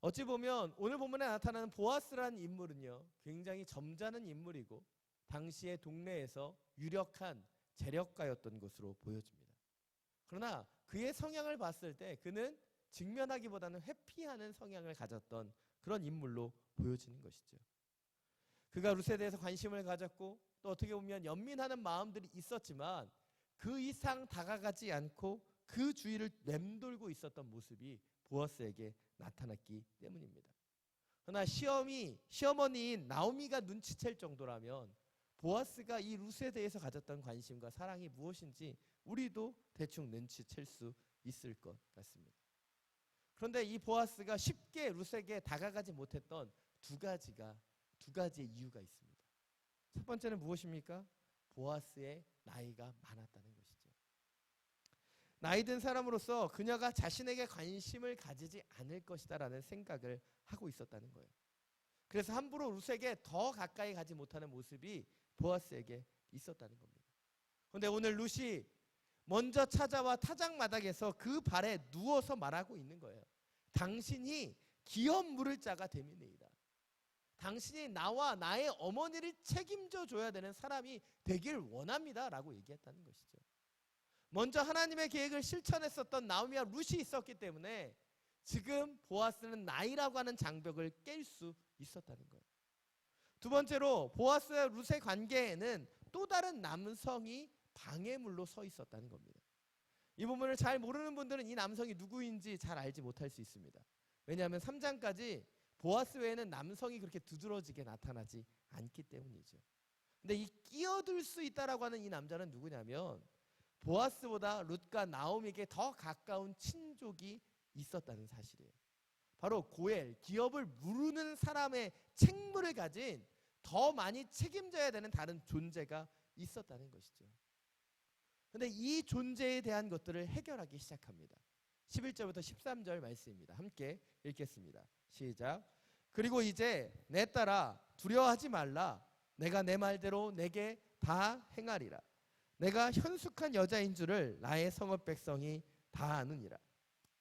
어찌 보면 오늘 본문에 나타나는 보아스라는 인물은요, 굉장히 점잖은 인물이고 당시의 동네에서 유력한 재력가였던 것으로 보여집니다. 그러나 그의 성향을 봤을 때 그는 직면하기보다는 회피하는 성향을 가졌던 그런 인물로 보여지는 것이죠. 그가 룻에 대해서 관심을 가졌고 또 어떻게 보면 연민하는 마음들이 있었지만 그 이상 다가가지 않고 그 주위를 맴돌고 있었던 모습이 보아스에게 나타났기 때문입니다. 그러나 시어머니인 나오미가 눈치챌 정도라면 보아스가 이 룻에 대해서 가졌던 관심과 사랑이 무엇인지 우리도 대충 눈치챌 수 있을 것 같습니다. 그런데 이 보아스가 쉽게 룻에게 다가가지 못했던 두 가지의 이유가 있습니다. 첫 번째는 무엇입니까? 보아스의 나이가 많았다는 것이죠. 나이 든 사람으로서 그녀가 자신에게 관심을 가지지 않을 것이다라는 생각을 하고 있었다는 거예요. 그래서 함부로 룻에게 더 가까이 가지 못하는 모습이 보아스에게 있었다는 겁니다. 그런데 오늘 룻이 먼저 찾아와 타작마당에서 그 발에 누워서 말하고 있는 거예요. 당신이 기업 물을 자가 됨이니이다. 당신이 나와 나의 어머니를 책임져 줘야 되는 사람이 되길 원합니다 라고 얘기했다는 것이죠. 먼저 하나님의 계획을 실천했었던 나오미와 룻이 있었기 때문에 지금 보아스는 나이라고 하는 장벽을 깰 수 있었다는 거예요. 두 번째로 보아스와 룻의 관계에는 또 다른 남성이 방해물로 서 있었다는 겁니다. 이 부분을 잘 모르는 분들은 이 남성이 누구인지 잘 알지 못할 수 있습니다. 왜냐하면 3장까지 보아스 외에는 남성이 그렇게 두드러지게 나타나지 않기 때문이죠. 근데 이 끼어들 수 있다라고 하는 이 남자는 누구냐면 보아스보다 룻과 나오미에게 더 가까운 친족이 있었다는 사실이에요. 바로 고엘, 기업을 무르는 사람의 책무를 가진 더 많이 책임져야 되는 다른 존재가 있었다는 것이죠. 그런데 이 존재에 대한 것들을 해결하기 시작합니다. 11절부터 13절 말씀입니다. 함께 읽겠습니다. 시작. 그리고 이제 내 딸아 두려워하지 말라. 내가 내 말대로 내게 다 행하리라. 내가 현숙한 여자인 줄을 나의 성읍 백성이 다 아느니라.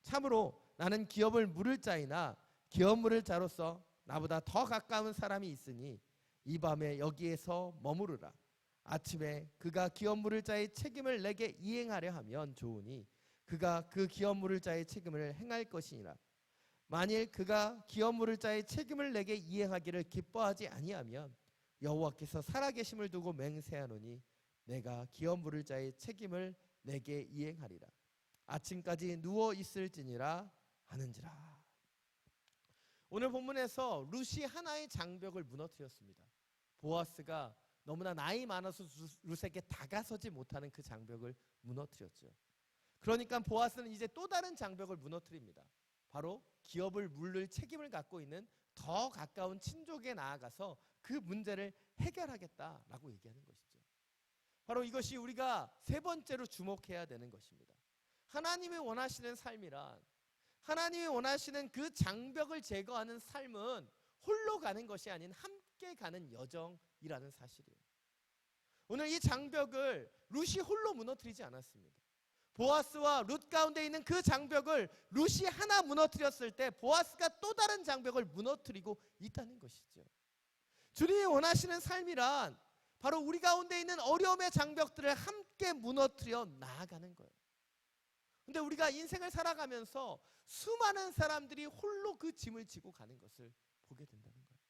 참으로 나는 기업을 물을 자이나 기업 물을 자로서 나보다 더 가까운 사람이 있으니 이 밤에 여기에서 머무르라. 아침에 그가 기업 물을 자의 책임을 내게 이행하려 하면 좋으니 그가 그 기업 물을 자의 책임을 행할 것이니라. 만일 그가 기업 물을 자의 책임을 내게 이행하기를 기뻐하지 아니하면 여호와께서 살아계심을 두고 맹세하노니 내가 기업 물을 자의 책임을 내게 이행하리라. 아침까지 누워 있을지니라 하는지라. 오늘 본문에서 룻이 하나의 장벽을 무너뜨렸습니다. 보아스가 너무나 나이 많아서 룻에게 다가서지 못하는 그 장벽을 무너뜨렸죠. 그러니까 보아스는 이제 또 다른 장벽을 무너뜨립니다. 바로 기업을 물릴 책임을 갖고 있는 더 가까운 친족에 나아가서 그 문제를 해결하겠다라고 얘기하는 것이죠. 바로 이것이 우리가 세 번째로 주목해야 되는 것입니다. 하나님이 원하시는 삶이란, 하나님이 원하시는 그 장벽을 제거하는 삶은 홀로 가는 것이 아닌 함께 가는 여정이라는 사실이에요. 오늘 이 장벽을 룻이 홀로 무너뜨리지 않았습니다. 보아스와 룻 가운데 있는 그 장벽을 룻이 하나 무너뜨렸을 때 보아스가 또 다른 장벽을 무너뜨리고 있다는 것이죠. 주님이 원하시는 삶이란 바로 우리 가운데 있는 어려움의 장벽들을 함께 무너뜨려 나아가는 거예요. 근데 우리가 인생을 살아가면서 수많은 사람들이 홀로 그 짐을 지고 가는 것을 보게 된다는 거예요.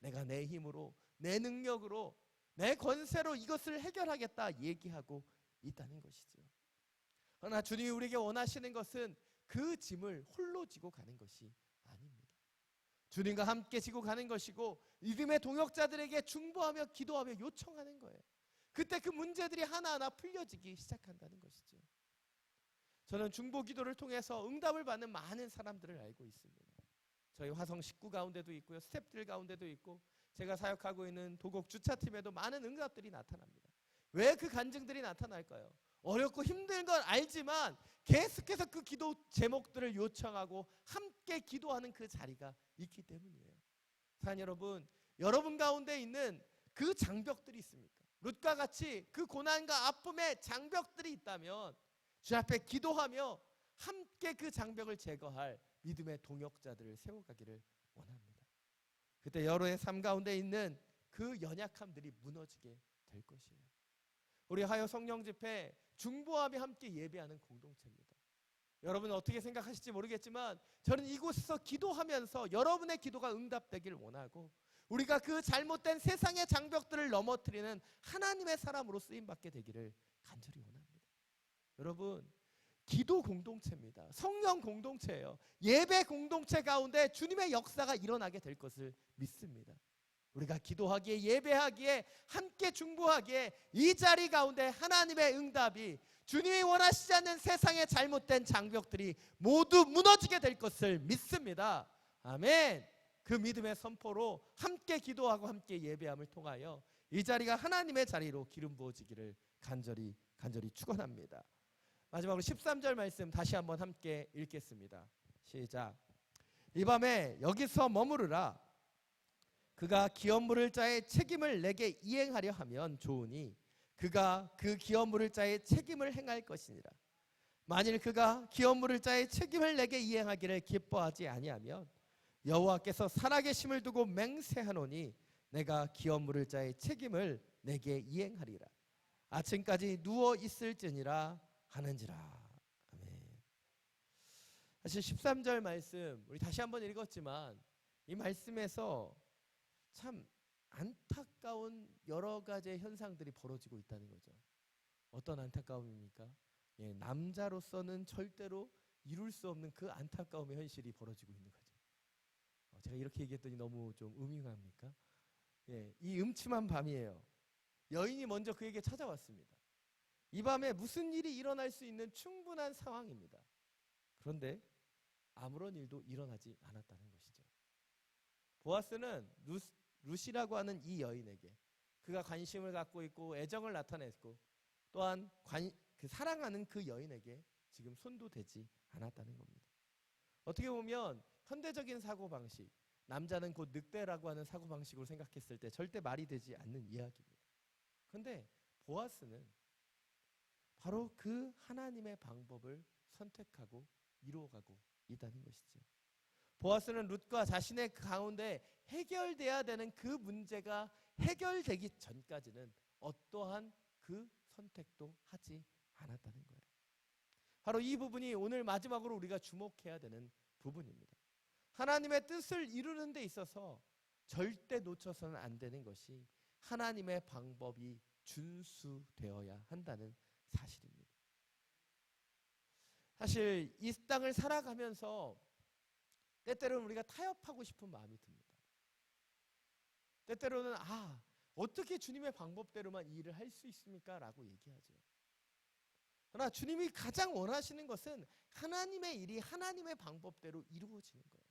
내가 내 힘으로, 내 능력으로, 내 권세로 이것을 해결하겠다 얘기하고 있다는 것이죠. 그러나 주님이 우리에게 원하시는 것은 그 짐을 홀로 지고 가는 것이 아닙니다. 주님과 함께 지고 가는 것이고 믿음의 동역자들에게 중보하며 기도하며 요청하는 거예요. 그때 그 문제들이 하나하나 풀려지기 시작한다는 것이죠. 저는 중보 기도를 통해서 응답을 받는 많은 사람들을 알고 있습니다. 저희 화성 식구 가운데도 있고요, 스태프들 가운데도 있고, 제가 사역하고 있는 도곡 주차팀에도 많은 응답들이 나타납니다. 왜 그 간증들이 나타날까요? 어렵고 힘든 건 알지만 계속해서 그 기도 제목들을 요청하고 함께 기도하는 그 자리가 있기 때문이에요. 사랑 여러분, 여러분 가운데 있는 그 장벽들이 있습니까? 룻과 같이 그 고난과 아픔의 장벽들이 있다면 주 앞에 기도하며 함께 그 장벽을 제거할 믿음의 동역자들을 세워가기를 원합니다. 그때 여러의 삶 가운데 있는 그 연약함들이 무너지게 될 것이에요. 우리 하여 성령 집회 중보하며 함께 예배하는 공동체입니다. 여러분은 어떻게 생각하실지 모르겠지만 저는 이곳에서 기도하면서 여러분의 기도가 응답되기를 원하고 우리가 그 잘못된 세상의 장벽들을 넘어뜨리는 하나님의 사람으로 쓰임받게 되기를 간절히 원합니다. 여러분, 기도 공동체입니다. 성령 공동체예요. 예배 공동체 가운데 주님의 역사가 일어나게 될 것을 믿습니다. 우리가 기도하기에, 예배하기에, 함께 중보하기에 이 자리 가운데 하나님의 응답이 주님이 원하시지 않는 세상의 잘못된 장벽들이 모두 무너지게 될 것을 믿습니다. 아멘. 그 믿음의 선포로 함께 기도하고 함께 예배함을 통하여 이 자리가 하나님의 자리로 기름 부어지기를 간절히 축원합니다. 마지막으로 13절 말씀 다시 한번 함께 읽겠습니다. 시작. 이 밤에 여기서 머무르라. 그가 기업 물을 자의 책임을 내게 이행하려 하면 좋으니 그가 그 기업 물을 자의 책임을 행할 것이니라. 만일 그가 기업 물을 자의 책임을 내게 이행하기를 기뻐하지 아니하면 여호와께서 살아계심을 두고 맹세하노니 내가 기업 물을 자의 책임을 내게 이행하리라. 아침까지 누워 있을지니라 하는지라. 아멘. 사실 13절 말씀 우리 다시 한번 읽었지만 이 말씀에서 참 안타까운 여러 가지의 현상들이 벌어지고 있다는 거죠. 어떤 안타까움입니까? 남자로서는 절대로 이룰 수 없는 그 안타까움의 현실이 벌어지고 있는 거죠. 제가 이렇게 얘기했더니 너무 좀 음흉합니까? 이 음침한 밤이에요. 여인이 먼저 그에게 찾아왔습니다. 이 밤에 무슨 일이 일어날 수 있는 충분한 상황입니다. 그런데 아무런 일도 일어나지 않았다는 것이죠. 보아스는 룻이라고 하는 이 여인에게 그가 관심을 갖고 있고 애정을 나타냈고 또한 사랑하는 그 여인에게 지금 손도 대지 않았다는 겁니다. 어떻게 보면 현대적인 사고방식, 남자는 곧 늑대라고 하는 사고방식으로 생각했을 때 절대 말이 되지 않는 이야기입니다. 그런데 보아스는 바로 그 하나님의 방법을 선택하고 이루어가고 있다는 것이죠. 보아스는 룻과 자신의 가운데 해결돼야 되는 그 문제가 해결되기 전까지는 어떠한 그 선택도 하지 않았다는 거예요. 바로 이 부분이 오늘 마지막으로 우리가 주목해야 되는 부분입니다. 하나님의 뜻을 이루는 데 있어서 절대 놓쳐서는 안 되는 것이 하나님의 방법이 준수되어야 한다는 사실입니다. 사실 이 땅을 살아가면서 때때로는 우리가 타협하고 싶은 마음이 듭니다. 때때로는 어떻게 주님의 방법대로만 이 일을 할 수 있습니까? 라고 얘기하죠. 그러나 주님이 가장 원하시는 것은 하나님의 일이 하나님의 방법대로 이루어지는 거예요.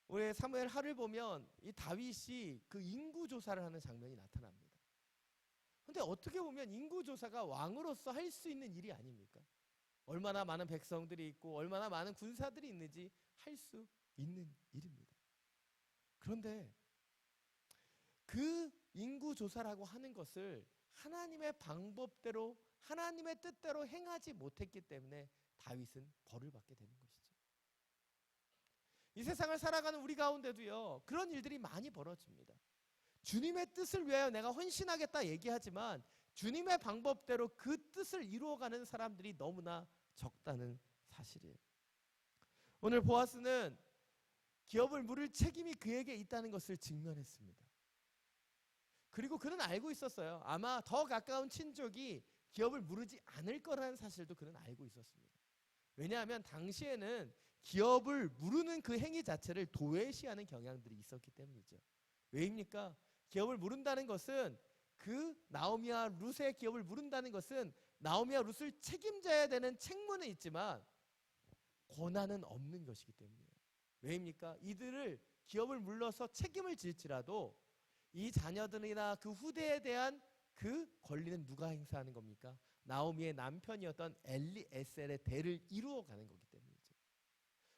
우리 사무엘 하를 보면 이 다윗이 그 인구조사를 하는 장면이 나타납니다. 그런데 어떻게 보면 인구조사가 왕으로서 할 수 있는 일이 아닙니까? 얼마나 많은 백성들이 있고 얼마나 많은 군사들이 있는지 할 수 있는 일입니다. 그런데 그 인구조사라고 하는 것을 하나님의 방법대로 하나님의 뜻대로 행하지 못했기 때문에 다윗은 벌을 받게 되는 것이죠. 이 세상을 살아가는 우리 가운데도요 그런 일들이 많이 벌어집니다. 주님의 뜻을 위하여 내가 헌신하겠다 얘기하지만 주님의 방법대로 그 뜻을 이루어가는 사람들이 너무나 적다는 사실이에요. 오늘 보아스는 기업을 물을 책임이 그에게 있다는 것을 직면했습니다. 그리고 그는 알고 있었어요. 아마 더 가까운 친족이 기업을 물지 않을 거라는 사실도 그는 알고 있었습니다. 왜냐하면 당시에는 기업을 무르는 그 행위 자체를 도외시하는 경향들이 있었기 때문이죠. 왜입니까? 기업을 무른다는 것은 그 나오미와 룻의 기업을 무른다는 것은 나오미와 룻을 책임져야 되는 책무는 있지만 권한은 없는 것이기 때문이에요. 왜입니까? 이들을 기업을 물러서 책임을 질지라도 이 자녀들이나 그 후대에 대한 그 권리는 누가 행사하는 겁니까? 나오미의 남편이었던 엘리에셀의 대를 이루어가는 거기 때문이죠.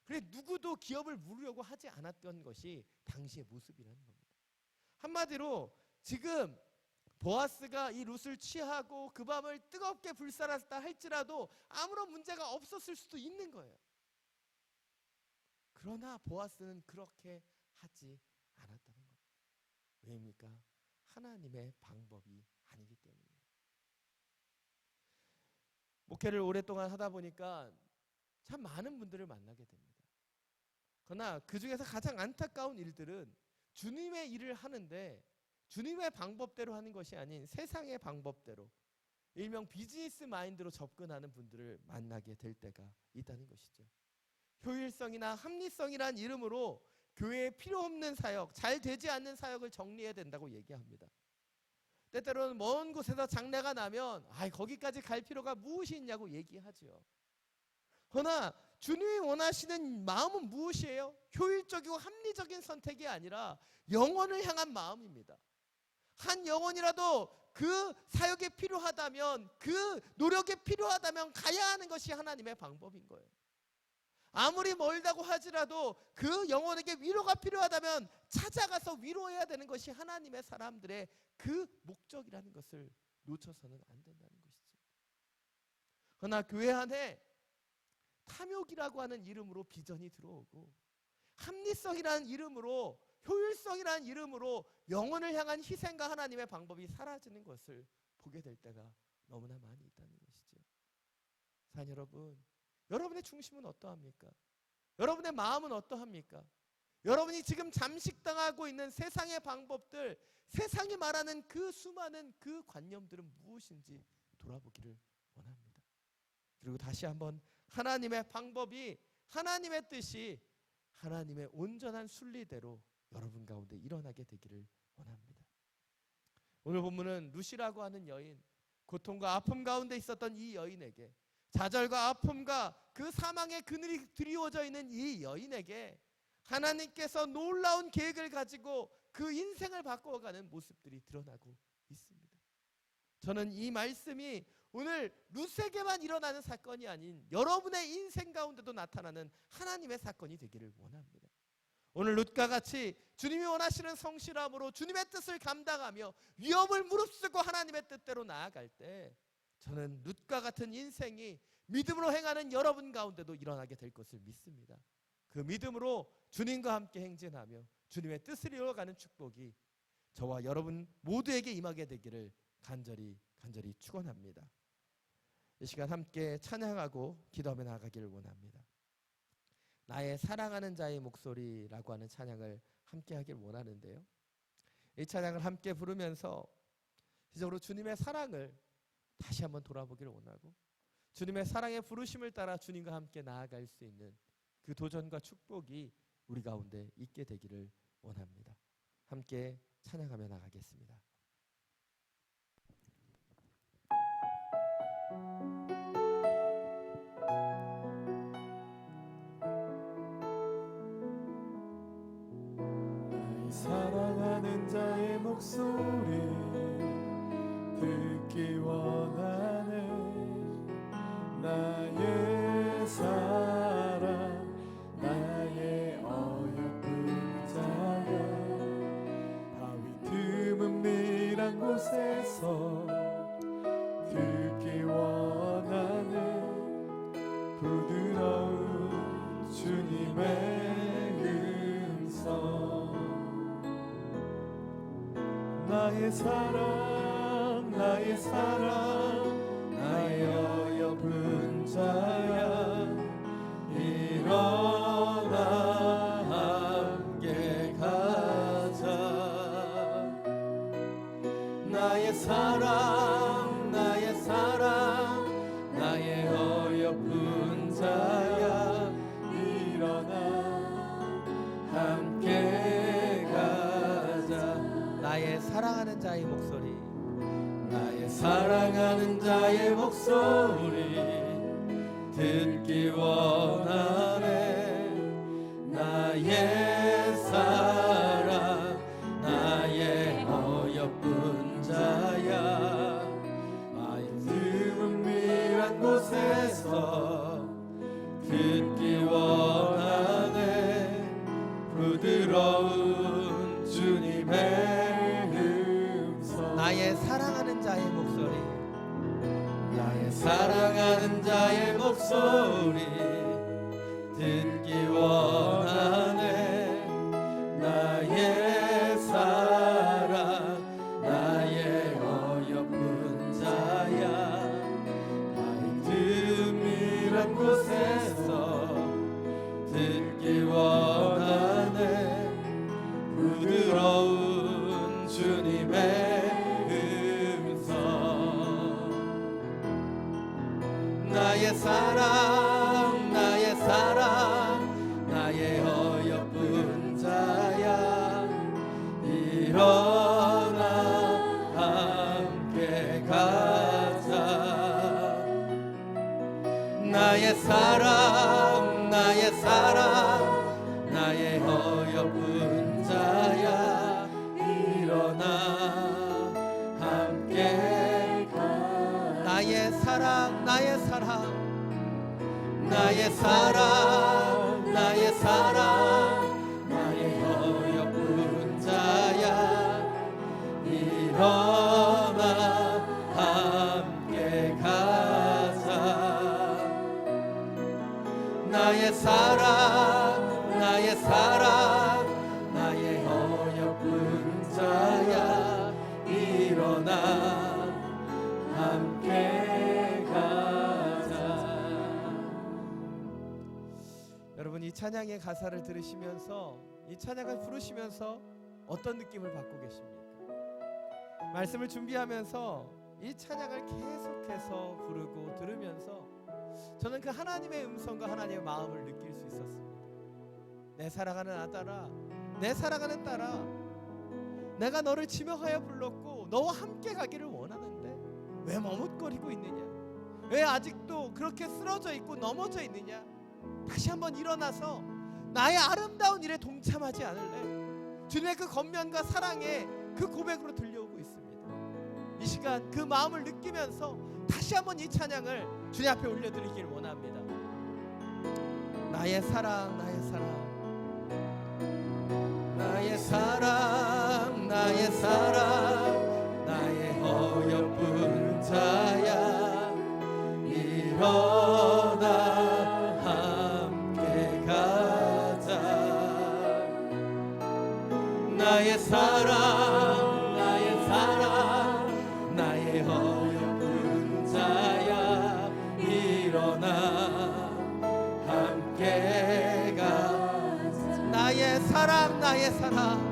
그래 누구도 기업을 물으려고 하지 않았던 것이 당시의 모습이라는 겁니다. 한마디로 지금 보아스가 이 룻을 취하고 그 밤을 뜨겁게 불살았다 할지라도 아무런 문제가 없었을 수도 있는 거예요. 그러나 보아스는 그렇게 하지 않았다는 겁니다. 왜입니까? 하나님의 방법이 아니기 때문이에요. 목회를 오랫동안 하다 보니까 참 많은 분들을 만나게 됩니다. 그러나 그 중에서 가장 안타까운 일들은 주님의 일을 하는데 주님의 방법대로 하는 것이 아닌 세상의 방법대로 일명 비즈니스 마인드로 접근하는 분들을 만나게 될 때가 있다는 것이죠. 효율성이나 합리성이란 이름으로 교회에 필요 없는 사역, 잘 되지 않는 사역을 정리해야 된다고 얘기합니다. 때때로는 먼 곳에서 장례가 나면 거기까지 갈 필요가 무엇이 있냐고 얘기하죠. 그러나 주님이 원하시는 마음은 무엇이에요? 효율적이고 합리적인 선택이 아니라 영혼을 향한 마음입니다. 한 영혼이라도 그 사역에 필요하다면, 그 노력에 필요하다면 가야 하는 것이 하나님의 방법인 거예요. 아무리 멀다고 하지라도 그 영혼에게 위로가 필요하다면 찾아가서 위로해야 되는 것이 하나님의 사람들의 그 목적이라는 것을 놓쳐서는 안 된다는 것이죠. 그러나 교회 안에 탐욕이라고 하는 이름으로 비전이 들어오고, 합리성이라는 이름으로, 효율성이라는 이름으로 영혼을 향한 희생과 하나님의 방법이 사라지는 것을 보게 될 때가 너무나 많이 있다는 것이죠. 사랑 여러분, 여러분의 중심은 어떠합니까? 여러분의 마음은 어떠합니까? 여러분이 지금 잠식당하고 있는 세상의 방법들, 세상이 말하는 그 수많은 그 관념들은 무엇인지 돌아보기를 원합니다. 그리고 다시 한번 하나님의 방법이, 하나님의 뜻이 하나님의 온전한 순리대로 여러분 가운데 일어나게 되기를 원합니다. 오늘 본문은 루시라고 하는 여인, 고통과 아픔 가운데 있었던 이 여인에게, 좌절과 아픔과 그 사망의 그늘이 드리워져 있는 이 여인에게 하나님께서 놀라운 계획을 가지고 그 인생을 바꿔가는 모습들이 드러나고 있습니다. 저는 이 말씀이 오늘 룻에게만 일어나는 사건이 아닌 여러분의 인생 가운데도 나타나는 하나님의 사건이 되기를 원합니다. 오늘 룻과 같이 주님이 원하시는 성실함으로 주님의 뜻을 감당하며 위험을 무릅쓰고 하나님의 뜻대로 나아갈 때, 저는 룻과 같은 인생이 믿음으로 행하는 여러분 가운데도 일어나게 될 것을 믿습니다. 그 믿음으로 주님과 함께 행진하며 주님의 뜻을 이루어가는 축복이 저와 여러분 모두에게 임하게 되기를 간절히 축원합니다. 이 시간 함께 찬양하고 기도하며 나아가기를 원합니다. 나의 사랑하는 자의 목소리라고 하는 찬양을 함께 하길 원하는데요, 이 찬양을 함께 부르면서 시적으로 주님의 사랑을 다시 한번 돌아보기를 원하고, 주님의 사랑의 부르심을 따라 주님과 함께 나아갈 수 있는 그 도전과 축복이 우리 가운데 있게 되기를 원합니다. 함께 찬양하며 나가겠습니다. 사랑하는 자의 목소리 듣기 원하네. 나의 사랑, 나의 어여쁜 자야. 바위 드문 미란 곳에서 듣기 원하네. 부드러운 주님의 음성. 나의 사랑, 나의 사랑, 나의 어여쁜 자야. 일어나 함께 가자. 나의 사랑, 나의 사랑, 나의 어여쁜 자야. 일어나 함께 가자. 나의 사랑하는 자의 목소리, 나의 사랑하는 자의 목소리 듣기 원하네. 나의 사랑, 나의 어여쁜 자야. 바위 드문 미란 곳에서 듣기 원하네. 부드러운 주님의 나의 사랑하는 자의 목소리, 나의 사랑하는 자의 목소리 듣기 원하네. 나의 사랑, 나의 어여쁜 자야. 바위 드문 미란 곳에서 듣기 원하네. 부드러운 주님의 나의 사랑, 나의 사랑 나의 사랑 나의 어여쁜 자야 일어나 함께 가자 나의 사랑 나의 사랑 나의 어여쁜 자야 일어나 함께 가자. 여러분 이 찬양의 가사를 들으시면서 이 찬양을 부르시면서 어떤 느낌을 받고 계십니까? 말씀을 준비하면서 이 찬양을 계속해서 부르고 들으면서 저는 그 하나님의 음성과 하나님의 마음을 느낄 수 있었습니다. 내 사랑하는 아들아, 내 사랑하는 딸아, 내가 너를 지명하여 불렀고 너와 함께 가기를 원하는데 왜 머뭇거리고 있느냐? 왜 아직도 그렇게 쓰러져 있고 넘어져 있느냐? 다시 한번 일어나서 나의 아름다운 일에 동참하지 않을래? 주님의 그 겉면과 사랑의 그 고백으로 들려오고 있습니다. 이 시간 그 마음을 느끼면서 다시 한번 이 찬양을 주님 앞에 올려드리길 원합니다. 나의 사랑 나의 사랑 나의 사랑 나의 사랑 나의 어여쁜 자야 일어나 함께 가자 나의 사랑 나의 사랑 나의 어여쁜 자야 일어나 함께 가자 나의 사랑 나의 사랑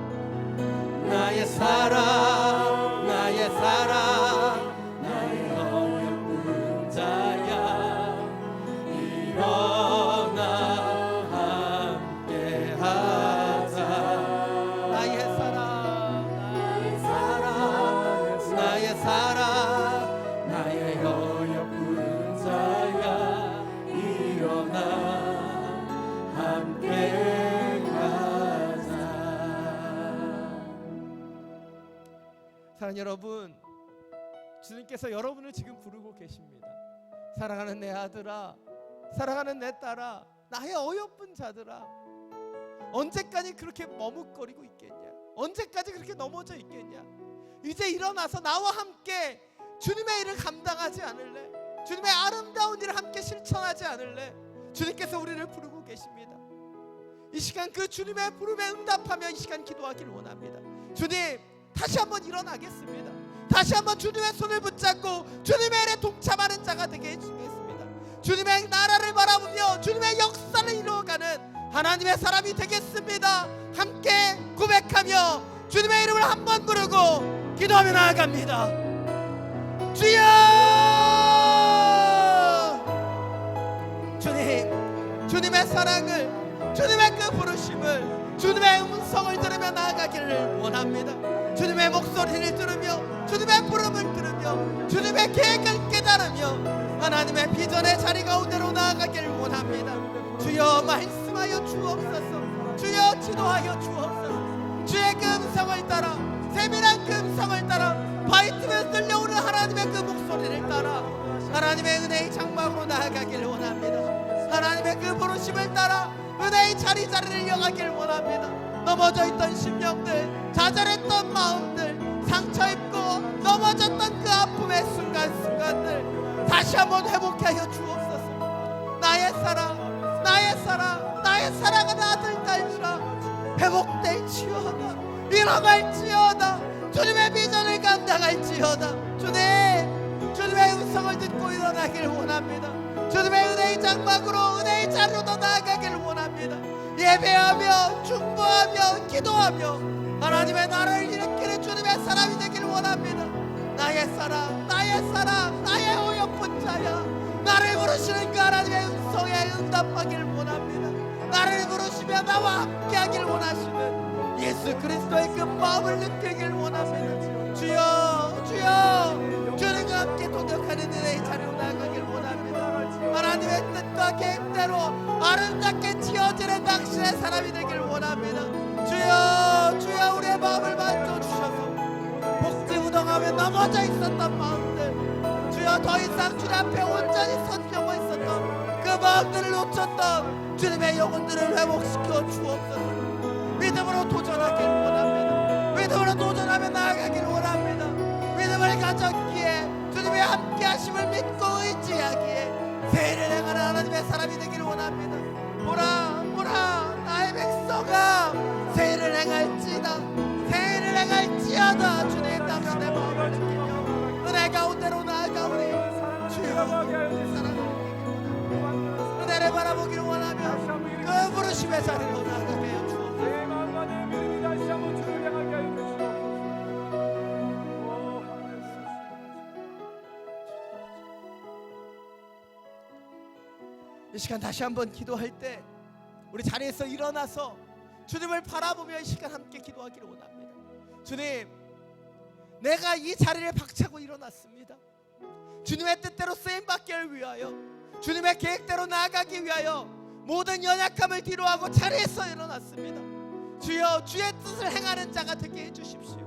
나의 사랑 나의 사랑 나의 어여쁜 자야 일어나 함께 하자 나의 사랑 나의 사랑 나의 사랑 나의 어여쁜 자야 일어나 함께 가자. 사랑하는 여러분, 주님께서 여러분을 지금 부르고 계십니다. 사랑하는 내 아들아, 사랑하는 내 딸아, 나의 어여쁜 자들아, 언제까지 그렇게 머뭇거리고 있겠냐? 언제까지 그렇게 넘어져 있겠냐? 이제 일어나서 나와 함께 주님의 일을 감당하지 않을래? 주님의 아름다운 일을 함께 실천하지 않을래? 주님께서 우리를 부르고 계십니다. 이 시간 그 주님의 부름에 응답하며 이 시간 기도하기를 원합니다. 주님, 다시 한번 일어나겠습니다. 다시 한번 주님의 손을 붙잡고 주님의 일에 동참하는 자가 되게 해주겠습니다. 주님의 나라를 바라보며 주님의 역사를 이루어가는 하나님의 사람이 되겠습니다. 함께 고백하며 주님의 이름을 한번 부르고 기도하며 나아갑니다. 주여! 주님, 주님의 사랑을, 주님의 그 부르심을, 주님의 음성을 들으며 나아가기를 원합니다. 주님의 목소리를 들으며 주님의 부름을 들으며 주님의 계획을 깨달으며 하나님의 비전의 자리 가운데로 나아가기를 원합니다. 주여 말씀하여 주옵소서. 주여 지도하여 주옵소서. 주의 그 음성을 따라, 세밀한 그 음성을 따라, 바위틈에 들려오는 하나님의 그 목소리를 따라 하나님의 은혜의 장막으로 나아가기를 원합니다. 하나님의 그 부르심을 따라 은혜의 자리를 이어가기를 원합니다. 넘어져 있던 심령들, 좌절했던 마음들, 상처 입고 넘어졌던 그 아픔의 순간순간들 다시 한번 회복하여 주옵소서. 나의 사랑, 나의 사랑, 나의 사랑하는 아들 딸들아, 회복될지어다, 일어날지어다, 주님의 비전을 감당할지어다. 주님, 주님의 음성을 듣고 일어나기를 원합니다. 주님의 은혜의 장막으로, 은혜의 자리로 더 나아가기를 원합니다. 예배하며 중보하며 기도하며 하나님의 나라를 일으키는 주님의 사람이 되기를 원합니다. 나의 사랑, 나의 사랑, 나의 어여쁜 자야, 나를 부르시는 그 하나님의 음성에 응답하기를 원합니다. 나를 부르시며 나와 함께하기를 원하시는 예수 그리스도의 그 마음을 느끼기를 원합니다. 주여, 주여, 주님과 함께 동역하는 은혜의 자리로 나아가기를 원합니다. 하나님의 뜻과 계획대로 아름답게 지어지는 당신의 사람이 되기를 원합니다. 주여, 주여, 우리의 마음을 만져주셔서 복지부동하며 넘어져 있었던 마음들, 주여 더 이상 주님 앞에 온전히 서려고 했었던 그 믿음으로 마음들을 놓쳤던 주님의 영혼들을 회복시켜 주옵소서. 믿음으로 도전하길 원합니다. 믿음으로 도전하며 나아가길 원합니다. 믿음을 가졌기에 주님의 함께 하심을 믿고 의지하기에 세일을 행하는 하나님의 사람이 되기를 원합니다. 보라 보라 나의 백성아 세일을 행할지다. 세일을 행할지어다. 주님 당신의 마음을 느끼며 은혜 가운데로 나아가오니 주여 사랑하는 은혜를 바라보기를 원하며 그 부르심의 자리로 나아가게 하여 주옵소서. 내 마음과 내 믿음이 다시 한번 주를 향하게 하여 주시옵소서. 이 시간 다시 한번 기도할 때 우리 자리에서 일어나서 주님을 바라보며 이 시간 함께 기도하기를 원합니다. 주님, 내가 이 자리를 박차고 일어났습니다. 주님의 뜻대로 쓰임받기를 위하여, 주님의 계획대로 나아가기 위하여 모든 연약함을 뒤로하고 자리에서 일어났습니다. 주여, 주의 뜻을 행하는 자가 되게 해주십시오.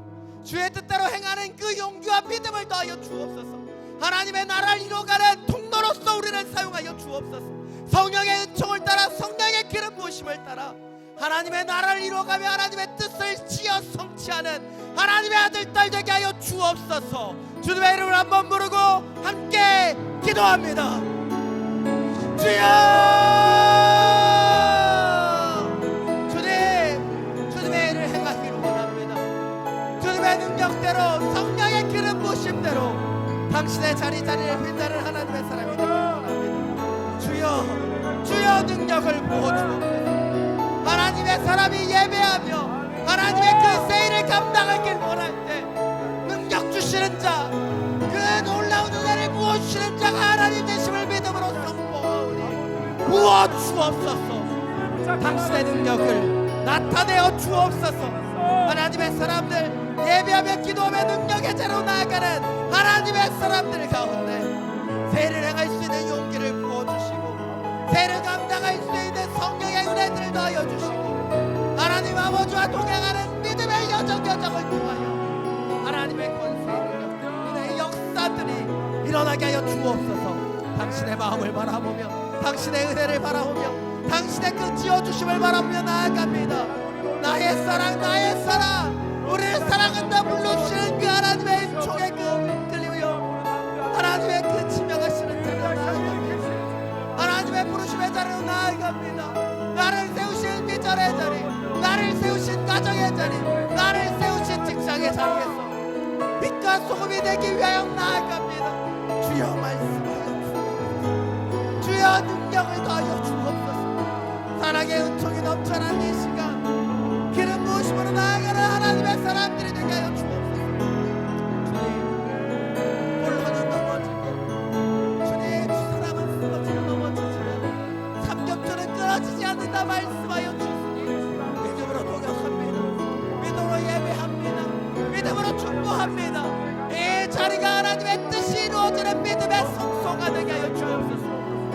주의 뜻대로 행하는 그 용기와 믿음을 더하여 주옵소서. 하나님의 나라를 이루어가는 통로로서 우리를 사용하여 주옵소서. 성령의 은총을 따라, 성령의 기름 부으심을 따라 하나님의 나라를 이루어가며 하나님의 뜻을 지어 성취하는 하나님의 아들, 딸 되게 하여 주옵소서. 주님의 이름을 한번 부르고 함께 기도합니다. 주여! 주님, 주님의 일을 행하기를 원합니다. 주님의 능력대로, 성령의 기름 부으심대로 당신의 자리를 빛나는 하나님의 사람이 되기를 원합니다. 주여, 주여 능력을 부어주옵소서. 하나님의 사람이 예배하며 하나님의 그 세일을 감당하길 원할 때 능력 주시는 자, 그 놀라운 은혜를 부어주시는 자가 하나님 되심을 믿음으로 선포하오니 부어주옵소서. 당신의 능력을 나타내어 주옵소서. 하나님의 사람들, 예배하며 기도하며 능력의 자로 나아가는 하나님의 사람들 가운데 세일을 행할 수 있는 용기를 부어주시고 세일을 감당할 수 있는 성령의 은혜들을 더하여 주시고 하나님 아버지와 동행하는 믿음의 여정을 통하여 하나님의 권세의 능력, 은혜의 역사들이 일어나게 하여 주옵소서. 당신의 마음을 바라보며 당신의 은혜를 바라보며 당신의 그 지어주심을 바라보며 나아갑니다. 나의 사랑, 나의 사랑, 우리를 사랑한다 불러주시는 그 하나님의 은총의 그 들리며 하나님의 그 지명하시는 자리로 나아갑니다. 하나님의 부르심의 자리로 나아갑니다. 나를 세우신 비전의 자리, 나를 세우신 가정의 자리, 나를 세우신 직장의 자리에서 빛과 소금이 되기 위하여 나아갑니다. 주여 말씀하여 주옵소서. 주여 능력을 더하여 주옵소서. 사랑의 은총이 넘쳐난 이 시간 기름 부으심으로 나아가는 하나님의 사람들이 되게 하여 주옵소서. 주님, 홀로는 넘어지고 주님, 주 사람은 쓰러지고 넘어지지만 삼겹줄은 끊어지지 않는다 말씀하여 주시니 믿음으로 동역합니다. 믿음으로 예배합니다. 믿음으로 충고합니다. 이 자리가 하나님의 뜻이 이루어지는 믿음의 성소가 되게 하여 주옵소서.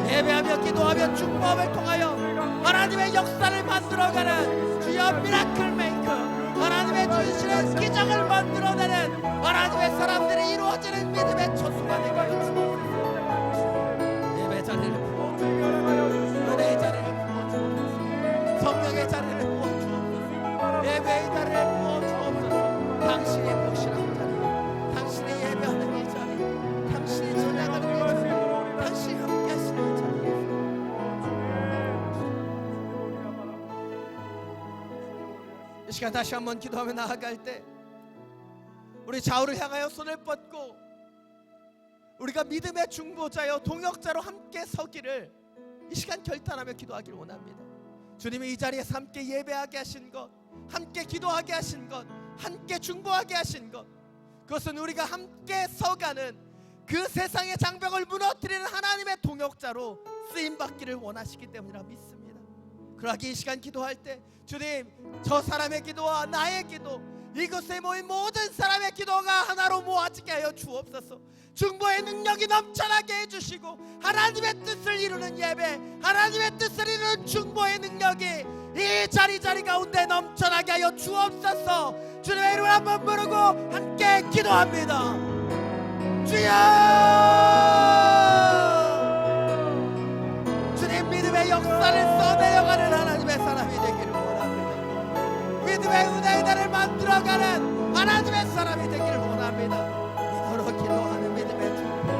예배하며 기도하며 충고함을 통하여 하나님의 역사를 만들어가는 주여 미라클 메이커, 하나님의 주시는 기적을 만들어내는 하나님의 사람들이 이루어지는 믿음의 초소가 되게 하여 주옵소서. 예배 자리를 부어주옵소서. 은혜의 자리를 부어주옵소서. 성령의 자리를 부어주옵소서. 예배의 자리를 부어주옵소서. 당신이 모시는 자리, 당신이 예배하는 이 자리, 당신이 찬양하는 이 자리, 당신이 함께 하시는 이 자리. 이 시간 다시 한번 기도하며 나아갈 때 우리 좌우를 향하여 손을 뻗고 우리가 믿음의 중보자여 동역자로 함께 서기를 이 시간 결단하며 기도하기를 원합니다. 주님이 이 자리에서 함께 예배하게 하신 것, 함께 기도하게 하신 것, 함께 중보하게 하신 것, 그것은 우리가 함께 서가는 그 세상의 장벽을 무너뜨리는 하나님의 동역자로 쓰임받기를 원하시기 때문이라 믿습니다. 그러기 이 시간 기도할 때 주님, 저 사람의 기도와 나의 기도, 이곳에 모인 모든 사람의 기도가 하나로 모아지게 하여 주옵소서. 중보의 능력이 넘쳐나게 해주시고 하나님의 뜻을 이루는 예배, 하나님의 뜻을 이루는 중보의 능력이 이 자리 가운데 넘쳐나게 하여 주옵소서. 주님의 이름을 한번 부르고 함께 기도합니다. 주여, 주님 하나님의 은혜를 만들어가는 하나님의 사람이 되기를 원합니다. 믿음으로 기도하는 믿음의 중보자.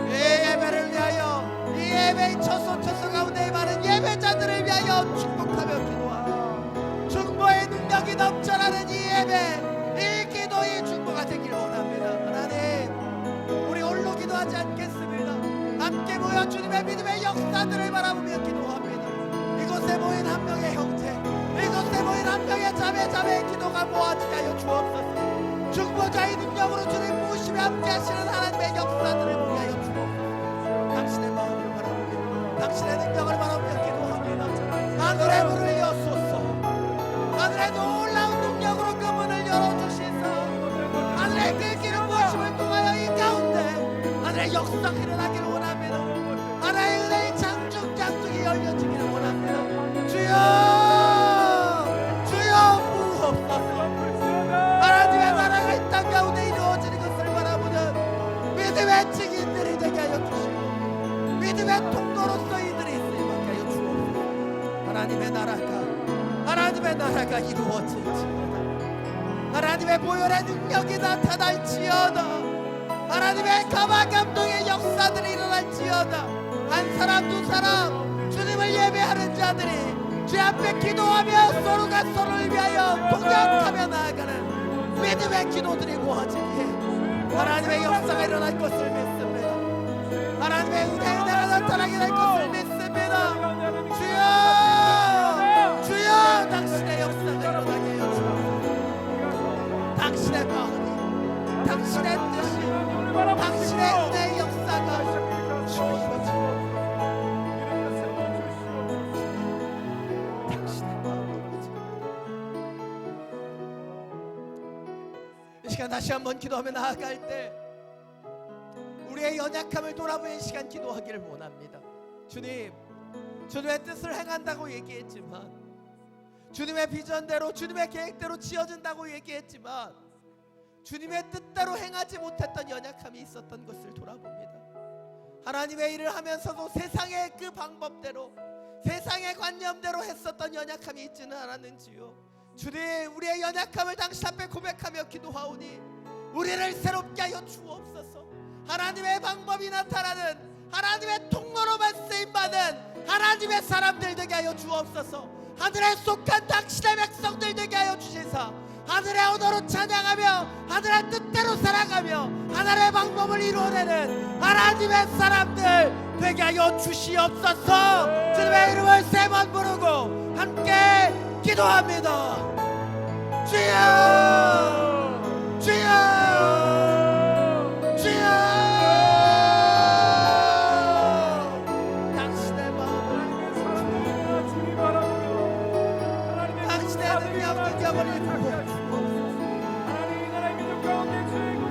이 예배를 위하여, 이 예배의 처소 가운데 많은 예배자들을 위하여 축복하며 기도하며 중보의 능력이 넘쳐나는 이 예배, 이 기도의 중보가 되기를 원합니다. 하나님, 우리 홀로 기도하지 않겠습니다. 함께 모여 주님의 믿음의 역사들을 바라보며 기도합니다. 이곳에 모인 한 명의 형제, 이곳에 모인 한 명의 자매의 기도가 모아지게 하여 주옵소서. 중보자의 능력으로 주님 부으시며 함께 하시는 하나님의 역사들을 보게 하여 주옵소서. 당신의 마음을 바라보며, 당신의 능력을 바라보며 기도합니다. 하늘의 문을 여소서. 하늘의 놀라운 능력으로 그 문을 열어주시소. 하늘의 그 기름 부으심을 통하여 이 가운데 하늘의 역사가 일어나기를 원합니다. 하나의 은혜의 장중이 열려지기를 원합니다. 주여, 주여 부옵소서. 하나님의 나라가 이 땅 가운데 이루어지는 것을 바라보는 믿음의 증인들이 되게 하여 주시고 믿음의 통로로서 이들이 쓰임하게 하여 주옵소서. 하나님의 나라가 이루어질지어다. 하나님의 보혈의 능력이 나타날지어다. 하나님의 가마 감동의 역사들이 일어날지어다. 한 사람 두 사람 주님을 예배하는 자들이 주 앞에 기도하며 서로가 서로를 위하여 동역하며 나아가는 믿음의 기도들이 모아지기에 하나님의 역사가 일어날 것을 믿습니다. 하나님의 은혜가 나타나게 될 것을 믿습니다. 주여, 주여, 당신의 역사가 일어나게 해요. 당신의 마음이, 당신의 뜻이, 당신의 은혜의 역사가 주여, 이 시간 다시 한번 기도하며 나아갈 때 우리의 연약함을 돌아보는 시간 기도하기를 원합니다. 주님, 주님의 뜻을 행한다고 얘기했지만, 주님의 비전대로, 주님의 계획대로 지어진다고 얘기했지만 주님의 뜻대로 행하지 못했던 연약함이 있었던 것을 돌아봅니다. 하나님의 일을 하면서도 세상의 그 방법대로, 세상의 관념대로 했었던 연약함이 있지는 않았는지요. 주님, 우리의 연약함을 당신 앞에 고백하며 기도하오니 우리를 새롭게 하여 주옵소서. 하나님의 방법이 나타나는, 하나님의 통로로만 쓰임받는 하나님의 사람들 되게 하여 주옵소서. 하늘에 속한 당신의 백성들 되게 하여 주시사 하늘의 언어로 찬양하며 하늘의 뜻대로 살아가며 하늘의 방법을 이루어내는 하나님의 사람들 되게 하여 주시옵소서. 주님의 이름을 세 번 부르고 함께 기도합니다. 주여, 주여, 주여. 당신의 마음을, 당신의 능력을 입고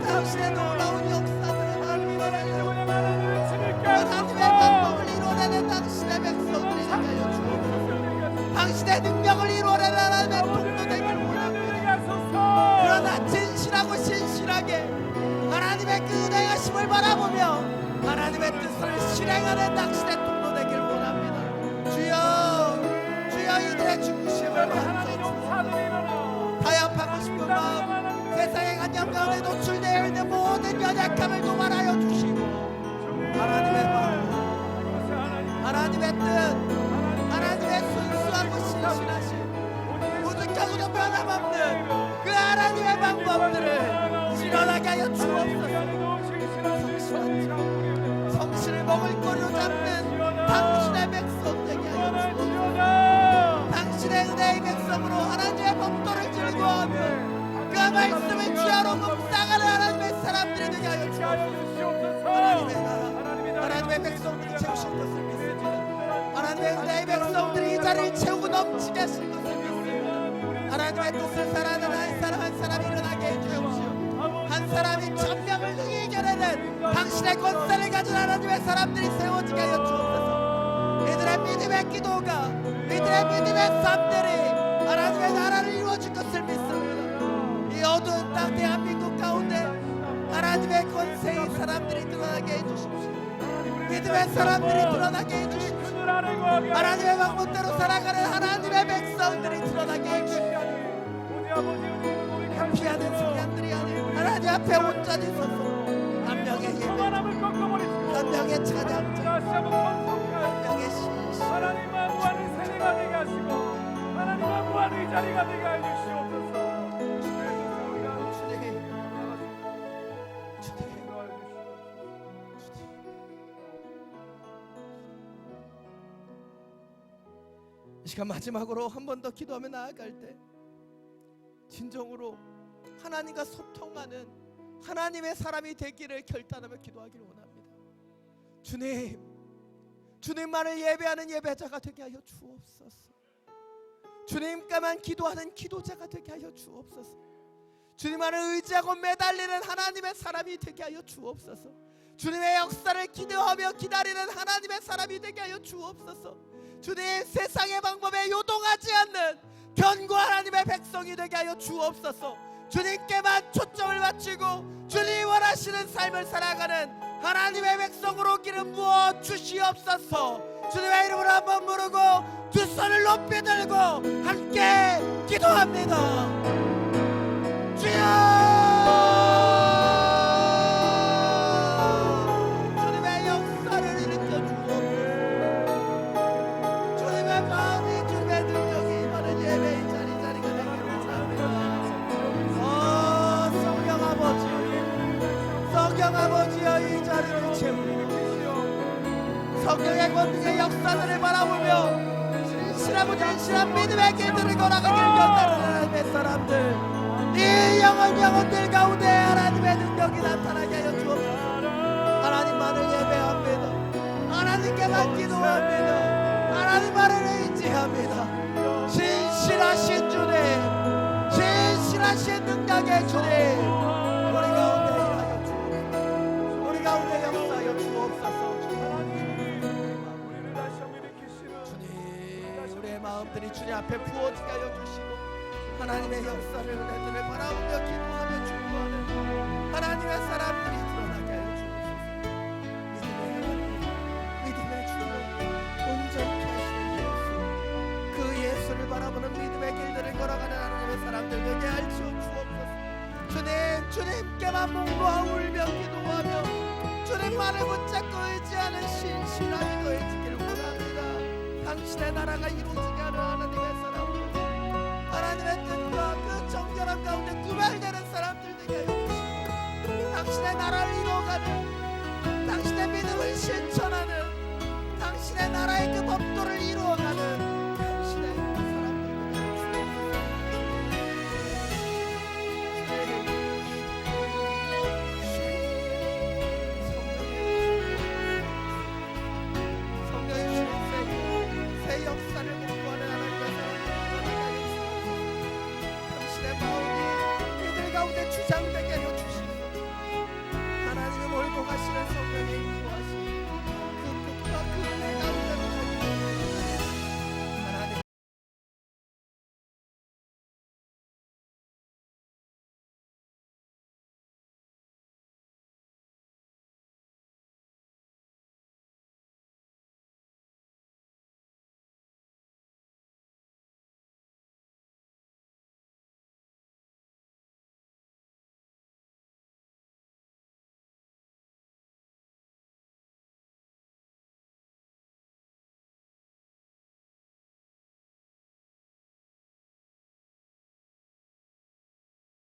당신의 놀라운 역사들을 하나님의 방법을 이루어내는 당신의 백성들이 되게 하여 주옵소서. 당신의 능력을 이루어내는 하나님의 통로 되기를 원합니다. 그러나 진실하고 신실하게 하나님의 그 은혜하심을 바라보며 하나님의 뜻을 실행하는 당신의 통로 되기를 원합니다. 주여, 주여, 이들의 중심을 만져주옵소서. 타협하고 싶은 마음, 세상의 관념 가운데 노출되어 있는 모든 연약함을 도말하여 주시고 하나님의 마음, 하나님의 뜻, 하나님의 순수하고 신실하신 우직하고도 변함없는 그 하나님의 방법들을 실현하게 하여 주옵소서. 성실을 먹을거리로 잡는 당신의 백성 되게 하여 주옵소서. 당신의 은혜의 백성으로 하나님의 법도를 즐거워하며 그 말씀을 주야로 묵상하는 하나님의 사람들이 되게 하여 주옵소서. 하나님의 나라, 하나님의 백성들이 채우실 것을 믿습니다. 하나님의 은혜의 백성들이 이 자리를 채우고 넘치게 하실 것을 믿습니다. 하나님의 뜻을 살아가는 한 사람 한 사람이 일어나게 해주옵시오. 한 사람이 천명을 능히 이겨내는 당신의 권세를 가진 하나님의 사람들이 세워지게 하여 주옵소서. 이들의 믿음의 기도가, 이들의 믿음의 삶들이 하나님의 나라를 이루어줄 것을 믿습니다. 이 어두운 땅 대한민국 가운데 하나님의 권세의 사람들이 드러나게 해주십시오. 믿음의 사람들이 드러나게 해주십시오. 하나님의 방법대로 살아가는 하나님의 백성들이 드러나게 해주십시오. 피하는 성향들이 아니고 하나님 앞에 온전히 서서 한 명의 예배, 한 명의 찬양, 한 명의 신심, 하나님만 구하는 세대가 되게 하시고 하나님만 구하는 이 자리가 되게 해주시옵소서. 이 시간 마지막으로 한 번 더 기도하며 나아갈 때 진정으로 하나님과 소통하는 하나님의 사람이 되기를 결단하며 기도하기를 원합니다. 주님, 주님만을 예배하는 예배자가 되게 하여 주옵소서. 주님께만 기도하는 기도자가 되게 하여 주옵소서. 주님만을 의지하고 매달리는 하나님의 사람이 되게 하여 주옵소서. 주님의 역사를 기대하며 기다리는 하나님의 사람이 되게 하여 주옵소서. 주님, 세상의 방법에 요동하지 않는 견고한 하나님의 백성이 되게 하여 주옵소서. 주님께만 초점을 맞추고 주님이 원하시는 삶을 살아가는 하나님의 백성으로 기름 부어 주시옵소서. 주님의 이름으로 한번 부르고 두 손을 높이 들고 함께 기도합니다. 주여, 주님의 역사를 일으켜 주옵소서. 주님의 마음이, 주님의 능력이 임하는 예배의 자리가 되기를 원합니다. 성령 아버지, 성령 아버지여, 이 자리를 채우고 성령의 권능의 역사들을 바라보며 진실하고 진실한 믿음의 길들을 걸어가길 원하는 하나님의 사람들, 이 영혼들 가운데 하나님의 능력이 나타나게 하여 주옵소서. 하나님만을 예배합니다. 하나님께만 기도합니다. 하나님만을 의지합니다. 신실하신 주님, 신실하신 능력의 주님, 우리 가운데 일하여 주옵소서. 우리 가운데 역사하여 주옵소서. 주님, 우리의 마음들이 주님 앞에 부어지게 하여 주시고 하나님의 역사를, 은혜들을 바라보며 기도하며 중보하는 하나님의 사람들이 드러나게 하여 주옵소서. 믿음의 하나님, 믿음의 주여, 온전케 하시는 예수, 그 예수를 바라보는 믿음의 길들을 걸어가는 하나님의 사람들 되게 할 주옵소서. 주님, 주님께만 몽로하고 울며 기도하며 주님만을 붙잡고 의지하는 신실함이 더해지기를 원합니다. 당신의 나라가 이루어지게 하는 하나님의 사람들, 하나님의 뜻과 그 정결함 가운데 구별되는 사람들 되게 하여 주시고 당신의 나라를 이루어가는, 당신의 믿음을 실천하는, 당신의 나라의 그 법도를 이루어가는